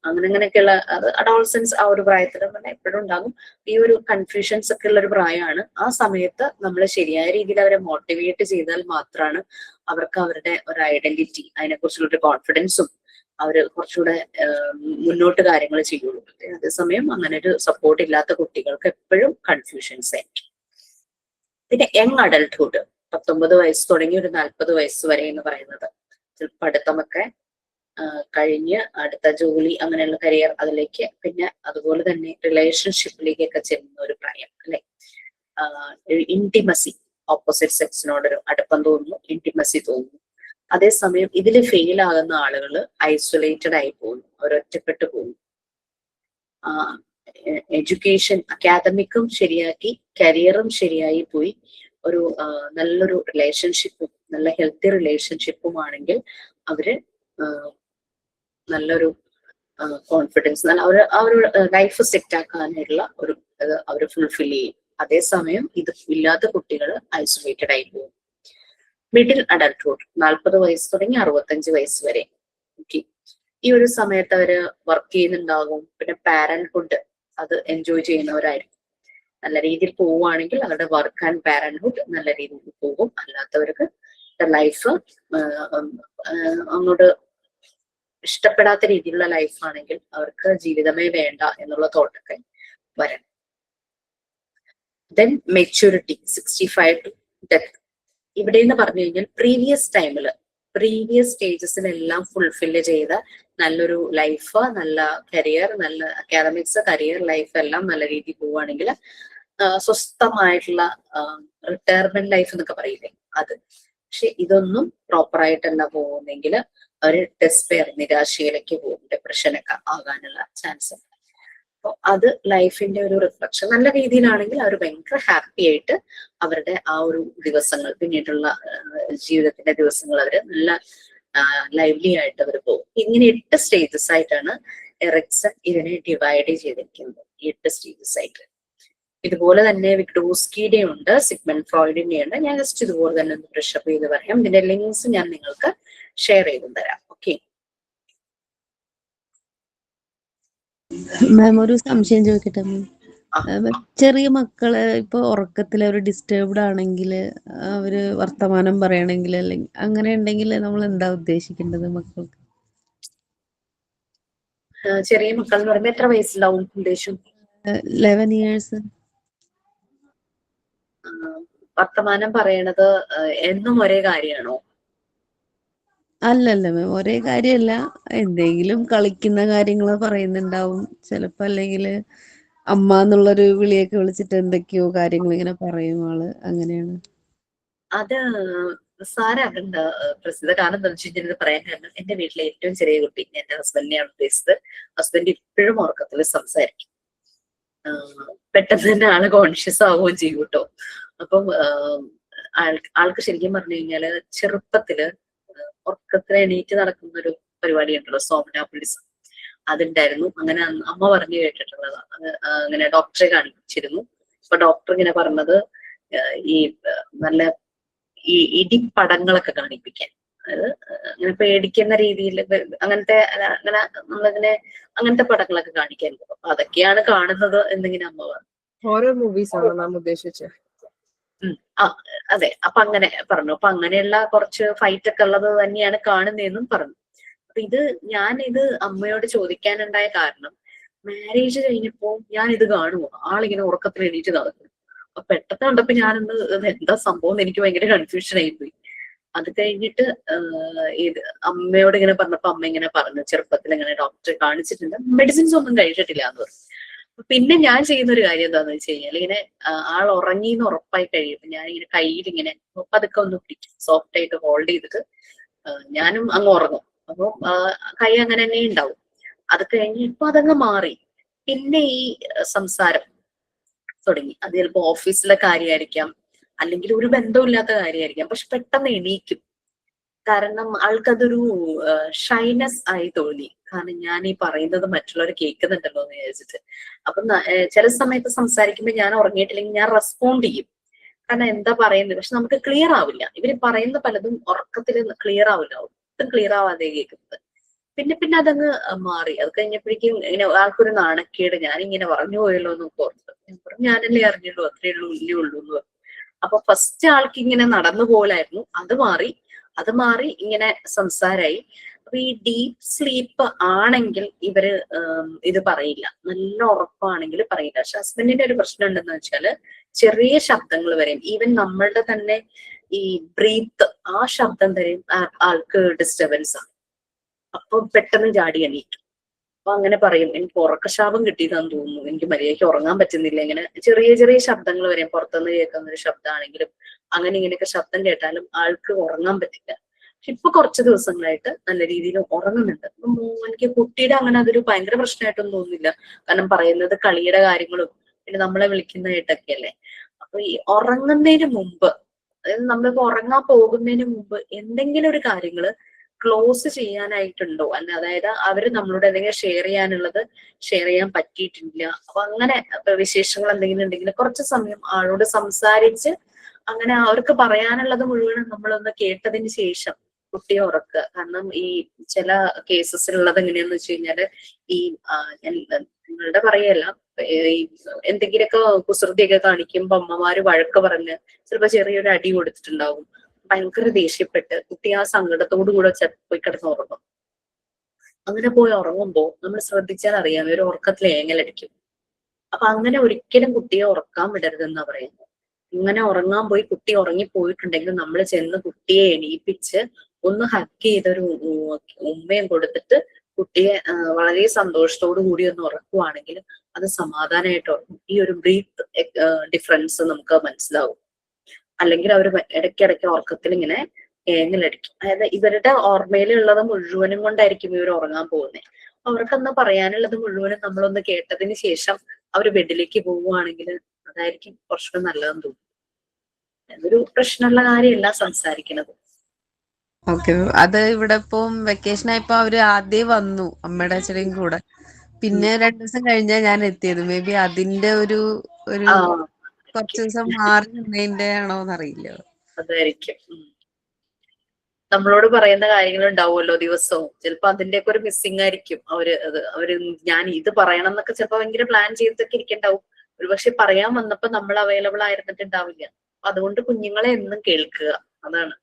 അങ്ങനെയൊക്കെയുള്ള അത് അഡോളസൻസ് ആ ഒരു പ്രായത്തിൽ തന്നെ എപ്പോഴും ഉണ്ടാകും. ഈ ഒരു കൺഫ്യൂഷൻസ് ഒക്കെ ഉള്ള ഒരു പ്രായമാണ്. ആ സമയത്ത് നമ്മൾ ശരിയായ രീതിയിൽ അവരെ മോട്ടിവേറ്റ് ചെയ്താൽ മാത്രമാണ് അവർക്ക് അവരുടെ ഒരു ഐഡന്റിറ്റി, അതിനെക്കുറിച്ചുള്ള ഒരു കോൺഫിഡൻസും അവര് കുറച്ചുകൂടെ മുന്നോട്ട് കാര്യങ്ങൾ ചെയ്യുള്ളൂ. അതേസമയം അങ്ങനെ ഒരു സപ്പോർട്ട് ഇല്ലാത്ത കുട്ടികൾക്ക് എപ്പോഴും കൺഫ്യൂഷൻസ് ആയിരിക്കും. പിന്നെ യങ് അഡൽട്ട്ഹുഡ് 19 വയസ്സ് തുടങ്ങി ഒരു 40 വയസ്സ് വരെ എന്ന് പറയുന്നത്, പഠിത്തമൊക്കെ കഴിഞ്ഞ് അടുത്ത ജോലി, അങ്ങനെയുള്ള കരിയർ, അതിലേക്ക്, പിന്നെ അതുപോലെ തന്നെ റിലേഷൻഷിപ്പിലേക്കൊക്കെ ചെല്ലുന്ന ഒരു പ്രായം അല്ലെ. ഇന്റിമസി ഓപ്പോസിറ്റ് സെക്സിനോടൊരു അടുപ്പം തോന്നുന്നു, ഇന്റിമസി തോന്നുന്നു. അതേസമയം ഇതിൽ ഫെയിൽ ആകുന്ന ആളുകൾ ഐസൊലേറ്റഡ് ആയി പോകുന്നു, അവർ ഒറ്റപ്പെട്ടു പോകുന്നു. എഡ്യൂക്കേഷൻ അക്കാദമിക്കും ശരിയാക്കി കരിയറും ശരിയായി പോയി ഒരു നല്ലൊരു റിലേഷൻഷിപ്പും നല്ല ഹെൽത്തി റിലേഷൻഷിപ്പും ആണെങ്കിൽ അവര് നല്ലൊരു കോൺഫിഡൻസ്, നല്ല അവരുടെ ലൈഫ് സെറ്റ് ആക്കാനുള്ള ഒരു അവർ ഫുൾഫിൽ ചെയ്യും. അതേസമയം ഇത് ഇല്ലാത്ത കുട്ടികൾ ഐസൊലേറ്റഡ് ആയി പോകും. മിഡിൽ അഡൽട്ട്ഹുഡ് 40 വയസ്സ് തുടങ്ങി 65 വയസ്സ് വരെ. ഓക്കെ, ഈ ഒരു സമയത്ത് അവര് വർക്ക് ചെയ്യുന്നുണ്ടാകും. പിന്നെ പാരന്റ്ഹുഡ് അത് എൻജോയ് ചെയ്യുന്നവരായിരിക്കും. നല്ല രീതിയിൽ പോവുകയാണെങ്കിൽ അവരുടെ വർക്ക് ആൻഡ് പാരന്റ്ഹുഡ് നല്ല രീതിയിൽ പോകും. അല്ലാത്തവർക്ക് ലൈഫ് അങ്ങോട്ട് ഇഷ്ടപ്പെടാത്ത രീതിയിലുള്ള ലൈഫാണെങ്കിൽ അവർക്ക് ജീവിതമേ വേണ്ട എന്നുള്ള തോട്ടൊക്കെ വരണം. Then maturity 65 to death. ഇവിടെ എന്ന് പറഞ്ഞു കഴിഞ്ഞാൽ പ്രീവിയസ് സ്റ്റേജസിലെല്ലാം ഫുൾഫില്ല് ചെയ്ത നല്ലൊരു ലൈഫ്, നല്ല കരിയർ, നല്ല അക്കാദമിക്സ്, കരിയർ ലൈഫ് എല്ലാം നല്ല രീതിയിൽ പോവുകയാണെങ്കിൽ സ്വസ്ഥമായിട്ടുള്ള റിട്ടയർമെന്റ് ലൈഫ് എന്നൊക്കെ പറയില്ലേ അത്. പക്ഷെ ഇതൊന്നും പ്രോപ്പർ ആയിട്ടല്ല പോകുന്നെങ്കിൽ ഒരു ഡെസ്പെയർ, നിരാശയിലേക്ക് പോകും, ഡിപ്രഷനൊക്കെ ആകാനുള്ള ചാൻസ് ഉണ്ട്. അപ്പോൾ അത് ലൈഫിന്റെ ഒരു റിഫ്ലക്ഷൻ. നല്ല രീതിയിലാണെങ്കിൽ അവർ ഭയങ്കര ഹാപ്പി ആയിട്ട് അവരുടെ ആ ഒരു ദിവസങ്ങൾ, പിന്നീടുള്ള ജീവിതത്തിന്റെ ദിവസങ്ങൾ അവര് നല്ല ലൈവ്ലി ആയിട്ട് അവർ പോകും. ഇങ്ങനെ 8 സ്റ്റേജസ് ആയിട്ടാണ് എറിക്സൺ ഇതിനെ ഡിവൈഡ് ചെയ്തിരിക്കുന്നത്, 8 സ്റ്റേജസ് ആയിട്ട്. ഇതുപോലെ തന്നെ വിഗ്ഡോസ്കിയുടെ ഉണ്ട്, സിഗ്മണ്ട് ഫ്രോയിഡിന്റെ ഉണ്ട്. ഞാൻ ജസ്റ്റ് ഇതുപോലെ തന്നെ ഒന്ന് ബ്രഷപ്പ് ചെയ്ത് പറയാം. ഇതിന്റെ ലിങ്ക്സ് ഞാൻ നിങ്ങൾക്ക് ഷെയർ ചെയ്തും തരാം. ഓക്കെ മാം, ഒരു സംശയം ചോദിക്കട്ടെ മാം? ചെറിയ മക്കള് ഇപ്പൊ ഉറക്കത്തിൽ അവർ ഡിസ്റ്റർബ്ഡ് ആണെങ്കിൽ, അവര് വർത്തമാനം പറയണെങ്കിൽ, അല്ലെങ്കിൽ അങ്ങനെ ഉണ്ടെങ്കിൽ നമ്മൾ എന്താ ഉദ്ദേശിക്കേണ്ടത് മക്കൾക്ക്? ചെറിയ മക്കൾ എന്ന് പറയുമ്പോൾ എത്ര വയസ്സിലാവും ഉദ്ദേശം? 11 years. വർത്തമാനം പറയണത് എന്നും ഒരേ കാര്യമാണോ? അല്ലല്ല മാം, ഒരേ കാര്യമല്ല. എന്തെങ്കിലും കളിക്കുന്ന കാര്യങ്ങൾ പറയുന്നുണ്ടാവും ചിലപ്പോ, അല്ലെങ്കിൽ അമ്മ എന്നുള്ളൊരു വിളിയൊക്കെ വിളിച്ചിട്ട് എന്തൊക്കെയോ കാര്യങ്ങൾ ഇങ്ങനെ പറയും ആള്. അങ്ങനെയാണ്. അത് സാരാകണ്ട പ്രസിദ്ധ. കാരണം എന്താ വെച്ച് കഴിഞ്ഞാൽ പറയാൻ കാരണം എന്റെ വീട്ടിലെ ഏറ്റവും ചെറിയ കുട്ടി, എന്റെ ഹസ്ബൻഡിനെയാണ് ഉദ്ദേശിച്ചത്. ഹസ്ബൻഡ് ഇപ്പോഴും ഉറക്കത്തിൽ സംസാരിക്കും. പെട്ടെന്ന് തന്നെ ആള് കോൺഷ്യസ് ആവുകയും ചെയ്യും കേട്ടോ. അപ്പം ആൾക്ക് ശരിക്കും പറഞ്ഞു കഴിഞ്ഞാല് ചെറുപ്പത്തില് ഉറക്കത്തിൽ എണീറ്റ് നടക്കുന്ന ഒരു പരിപാടി ഉണ്ടല്ലോ, സോമനാപുലിസം, അതുണ്ടായിരുന്നു. അങ്ങനെ അമ്മ പറഞ്ഞു കേട്ടിട്ടുള്ളതാണ്. അത് അങ്ങനെ ഡോക്ടറെ കാണിച്ചിരുന്നു. അപ്പൊ ഡോക്ടർ ഇങ്ങനെ പറഞ്ഞത് ഈ നല്ല ഈ ഇടിപ്പടങ്ങളൊക്കെ കാണിപ്പിക്കാൻ, അതായത് അങ്ങനെ പേടിക്കുന്ന രീതിയിൽ അങ്ങനത്തെ നമ്മളിങ്ങനെ അങ്ങനത്തെ പടങ്ങളൊക്കെ കാണിക്കാൻ പോകും. അപ്പൊ അതൊക്കെയാണ് കാണുന്നത് എന്നിങ്ങനെ അമ്മ പറഞ്ഞു. ഹൊറർ മൂവീസ് ആണ് നാം ഉദ്ദേശിച്ചത്. അതെ, അപ്പൊ അങ്ങനെ പറഞ്ഞു. അപ്പൊ അങ്ങനെയുള്ള കുറച്ച് ഫൈറ്റ് ഒക്കെ ഉള്ളത് തന്നെയാണ് കാണുന്നതെന്നും പറഞ്ഞു. അപ്പൊ ഞാൻ ഇത് അമ്മയോട് ചോദിക്കാനുണ്ടായ കാരണം, മാരേജ് കഴിഞ്ഞപ്പോ ഞാൻ ഇത് കാണുമോ, ആളിങ്ങനെ ഉറക്കത്തിൽ എണീറ്റ് നടക്കും. അപ്പൊ പെട്ടെന്ന് കണ്ടപ്പോ ഞാനൊന്ന് എന്താ സംഭവം എന്ന് എനിക്ക് ഭയങ്കര കൺഫ്യൂഷൻ ആയിപ്പോയി. അത് കഴിഞ്ഞിട്ട് ഇത് അമ്മയോട് ഇങ്ങനെ പറഞ്ഞപ്പോ അമ്മ ഇങ്ങനെ പറഞ്ഞു, ചെറുപ്പത്തിൽ ഇങ്ങനെ ഡോക്ടറെ കാണിച്ചിട്ടുണ്ട്, മെഡിസിൻസ് ഒന്നും കഴിച്ചിട്ടില്ല എന്ന് പറഞ്ഞു. പിന്നെ ഞാൻ ചെയ്യുന്ന ഒരു കാര്യം എന്താന്ന് വെച്ച് കഴിഞ്ഞാൽ, ഇങ്ങനെ ആൾ ഉറങ്ങിന്ന് ഉറപ്പായി കഴിയുമ്പോ ഞാൻ ഇങ്ങനെ കയ്യിൽ ഇങ്ങനെ പതുക്കെ ഒന്ന് പിടിക്കും, സോഫ്റ്റ് ആയിട്ട് ഹോൾഡ് ചെയ്തിട്ട് ഞാനും അങ്ങ് ഉറങ്ങും. അപ്പൊ കൈ അങ്ങനെ തന്നെ ഉണ്ടാവും. അത് കഴിഞ്ഞ് ഇപ്പൊ അതങ്ങ് മാറി. പിന്നെ ഈ സംസാരം തുടങ്ങി. അത് ചിലപ്പോ ഓഫീസിലെ കാര്യമായിരിക്കാം, അല്ലെങ്കിൽ ഒരു ബന്ധമില്ലാത്ത കാര്യമായിരിക്കാം. പക്ഷെ പെട്ടെന്ന് എണീക്കും. കാരണം ആൾക്കതൊരു ഷൈനസ് ആയി തോന്നി. കാരണം ഞാൻ ഈ പറയുന്നത് മറ്റുള്ളവർ കേൾക്കുന്നുണ്ടല്ലോ എന്ന് വിചാരിച്ചിട്ട്. അപ്പൊ ചില സമയത്ത് സംസാരിക്കുമ്പോൾ ഞാൻ ഉറങ്ങിയിട്ടില്ലെങ്കിൽ ഞാൻ റെസ്പോണ്ട് ചെയ്യും. കാരണം എന്താ പറയുന്നത്, പക്ഷെ നമുക്ക് ക്ലിയർ ആവില്ല. ഇവര് പറയുന്ന പലതും ഉറക്കത്തിൽ ക്ലിയർ ആവില്ല, ഒട്ടും ക്ലിയർ ആവാതെ കേൾക്കുന്നത്. പിന്നെ അതങ്ങ് മാറി. അത് കഴിഞ്ഞപ്പോഴേക്കും ഇങ്ങനെ ആൾക്കൊരു നാണക്കേട്, ഞാനിങ്ങനെ പറഞ്ഞു പോയല്ലോ എന്ന് ഓർത്തത്. ഞാനല്ലേ അറിഞ്ഞുള്ളൂ, അത്രേ ഉള്ളൂ, ഇല്ലേ ഉള്ളൂ എന്ന് പറഞ്ഞു. അപ്പൊ ഫസ്റ്റ് ആൾക്ക് ഇങ്ങനെ നടന്നു പോലായിരുന്നു, അത് മാറി ഇങ്ങനെ സംസാരമായി. അപ്പൊ ഈ ഡീപ്പ് സ്ലീപ്പ് ആണെങ്കിൽ ഇവര് ഇത് പറയില്ല, നല്ല ഉറപ്പാണെങ്കിൽ പറയില്ല. പക്ഷെ ഹസ്ബൻഡിന്റെ ഒരു പ്രശ്നം ഉണ്ടെന്ന് വെച്ചാല് ചെറിയ ശബ്ദങ്ങൾ വരെയും, ഈവൻ നമ്മളുടെ തന്നെ ഈ ബ്രീത്ത്, ആ ശബ്ദം വരെയും ആൾക്ക് ഡിസ്റ്റർബൻസ് ആണ്. അപ്പൊ പെട്ടെന്ന് ചാടി എണീക്കും. അങ്ങനെ പറയും, എനിക്ക് ഉറക്കശാപം കിട്ടിയതാന്ന് തോന്നുന്നു, എനിക്ക് മര്യാദയ്ക്ക് ഉറങ്ങാൻ പറ്റുന്നില്ല. ഇങ്ങനെ ചെറിയ ചെറിയ ശബ്ദങ്ങൾ വരെയും പുറത്തുനിന്ന് കേൾക്കുന്ന ഒരു ശബ്ദമാണെങ്കിലും അങ്ങനെ ഇങ്ങനെയൊക്കെ ശബ്ദം കേട്ടാലും ആൾക്ക് ഉറങ്ങാൻ പറ്റില്ല. പക്ഷെ ഇപ്പൊ കുറച്ച് ദിവസങ്ങളായിട്ട് നല്ല രീതിയിൽ ഉറങ്ങുന്നുണ്ട്. എനിക്ക് കുട്ടിയുടെ അങ്ങനെ അതൊരു ഭയങ്കര പ്രശ്നമായിട്ടൊന്നും തോന്നുന്നില്ല. കാരണം പറയുന്നത് കളിയുടെ കാര്യങ്ങളും പിന്നെ നമ്മളെ വിളിക്കുന്നതായിട്ടൊക്കെ അല്ലേ. അപ്പൊ ഈ ഉറങ്ങുന്നതിന് മുമ്പ്, അതായത് നമ്മളിപ്പോ ഉറങ്ങാൻ പോകുന്നതിന് മുമ്പ് എന്തെങ്കിലും ഒരു കാര്യങ്ങള് ക്ലോസ് ചെയ്യാനായിട്ടുണ്ടോ, അല്ല അതായത് അവര് നമ്മളോട് എന്തെങ്കിലും ഷെയർ ചെയ്യാനുള്ളത് ഷെയർ ചെയ്യാൻ പറ്റിയിട്ടില്ല, അപ്പൊ അങ്ങനെ വിശേഷങ്ങൾ എന്തെങ്കിലും ഉണ്ടെങ്കിൽ കുറച്ച് സമയം ആളോട് സംസാരിച്ച് അങ്ങനെ അവർക്ക് പറയാനുള്ളത് മുഴുവനും നമ്മളൊന്ന് കേട്ടതിന് ശേഷം കുട്ടിയെ ഉറക്കുക. കാരണം ഈ ചില കേസസിലുള്ളത് എങ്ങനെയാന്ന് വെച്ച് കഴിഞ്ഞാല് ഈ ഞാൻ നിങ്ങളുടെ പറയല്ല, ഈ എന്തെങ്കിലുമൊക്കെ കുസൃതിയൊക്കെ കാണിക്കുമ്പോ അമ്മമാര് വഴക്ക് പറഞ്ഞ് ചിലപ്പോ ചെറിയൊരു അടി കൊടുത്തിട്ടുണ്ടാവും. ഭയങ്കര ദേഷ്യപ്പെട്ട് കുട്ടി ആ സങ്കടത്തോടു കൂടെ പോയി കിടന്ന് ഉറങ്ങും. അങ്ങനെ പോയി ഉറങ്ങുമ്പോ നമ്മൾ ശ്രദ്ധിച്ചാൽ അറിയാം ഒരു ഉറക്കത്തിൽ ഏങ്ങലടിക്കും. അപ്പൊ അങ്ങനെ ഒരിക്കലും കുട്ടിയെ ഉറക്കാൻ വിടരുതെന്നാ പറയുന്നത്. ഇങ്ങനെ ഉറങ്ങാൻ പോയി കുട്ടി ഉറങ്ങിപ്പോയിട്ടുണ്ടെങ്കിൽ നമ്മൾ ചെന്ന് കുട്ടിയെ എണീപ്പിച്ച് ഒന്ന് ഹഗ് ചെയ്തൊരു ഉമ്മയും കൊടുത്തിട്ട് കുട്ടിയെ വളരെ സന്തോഷത്തോടു കൂടി ഒന്ന് ഉറക്കുവാണെങ്കിൽ അത് സമാധാനമായിട്ട് ഉറങ്ങും. ഈ ഒരു ബ്രീത്ത് ഡിഫറൻസ് നമുക്ക് മനസ്സിലാവും. അല്ലെങ്കിൽ അവർ ഇടയ്ക്കിടയ്ക്ക് ഉറക്കത്തിൽ ഇങ്ങനെ ഏങ്ങലടിക്കും. അതായത് ഇവരുടെ ഓർമ്മയിലുള്ളത് മുഴുവനും കൊണ്ടായിരിക്കും ഇവർ ഉറങ്ങാൻ പോകുന്നത്. അവർക്കൊന്ന് പറയാനുള്ളത് മുഴുവനും നമ്മളൊന്ന് കേട്ടതിന് ശേഷം അവർ ബെഡിലേക്ക് പോവുകയാണെങ്കിൽ അതായിരിക്കും കുറച്ചുകൂടെ നല്ലതെന്ന് തോന്നുന്നു. അതൊരു പ്രശ്നമുള്ള കാര്യമല്ല സംസാരിക്കുന്നത്. ഓക്കെ, അത് ഇവിടെ ഇപ്പം വെക്കേഷൻ ആയപ്പോ അവര് ആദ്യം വന്നു അമ്മയുടെ അച്ഛനെയും കൂടെ. പിന്നെ 2 ദിവസം കഴിഞ്ഞാ ഞാൻ എത്തിയത്. മേ ബി അതിന്റെ ഒരു ആ കുറച്ച് ദിവസം മാറി നിന്നതിന്റെ ആണോന്നറിയില്ല. അതായിരിക്കും. നമ്മളോട് പറയുന്ന കാര്യങ്ങൾ ഉണ്ടാവുമല്ലോ ദിവസവും, ചിലപ്പോ അതിന്റെയൊക്കെ ഒരു മിസ്സിംഗ് ആയിരിക്കും. അവര് ഞാൻ ഇത് പറയണം എന്നൊക്കെ ചിലപ്പോ ഭയങ്കര പ്ലാൻ ചെയ്തൊക്കെ ഇരിക്കണ്ടാവും. ഒരുപക്ഷെ പറയാൻ വന്നപ്പോ നമ്മൾ അവൈലബിൾ ആയിരുന്നിട്ടുണ്ടാവില്ല. അതുകൊണ്ട് കുഞ്ഞുങ്ങളെ എന്നും കേൾക്കുക, അതാണ്.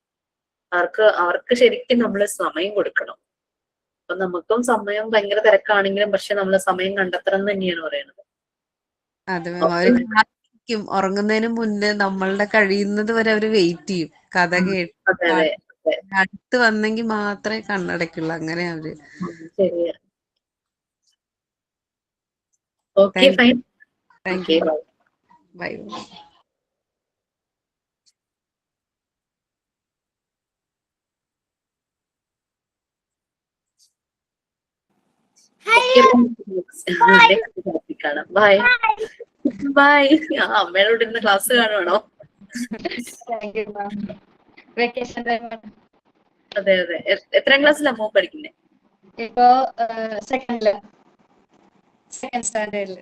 അവർക്ക് ശരിക്കും നമ്മൾ സമയം കൊടുക്കണം. അപ്പൊ നമുക്കും സമയം ഭയങ്കര തിരക്കാണെങ്കിലും പക്ഷെ നമ്മൾ സമയം കണ്ടെത്തണം എന്ന് തന്നെയാണ് പറയുന്നത്. അതെ മാം, അവര് കാത്തിരിക്കും ഉറങ്ങുന്നതിന് മുന്നേ നമ്മളുടെ കഴിയുന്നത് വരെ അവര് വെയിറ്റ് ചെയ്യും. കഥ കേട്ട് അതെ അതെ അതെ, അടുത്ത് വന്നെങ്കിൽ മാത്രമേ കണ്ണടയ്ക്കുള്ളൂ. അങ്ങനെ അവര്. ശരിയാ. Okay thank fine. Thank okay you. Bye. Bye. Bye bye. അമ്മയോട് ഇന്ന് ക്ലാസ് കാണുവാണോ? Thank you ma'am. വെക്കേഷൻ ടൈമാണ്. അതെ അതെ. എത്രാം ക്ലാസ്സിലാ മോൻ പഠിക്കുന്നത്? ഇപ്പോ സെക്കൻഡ് സ്റ്റാൻഡേർഡില്.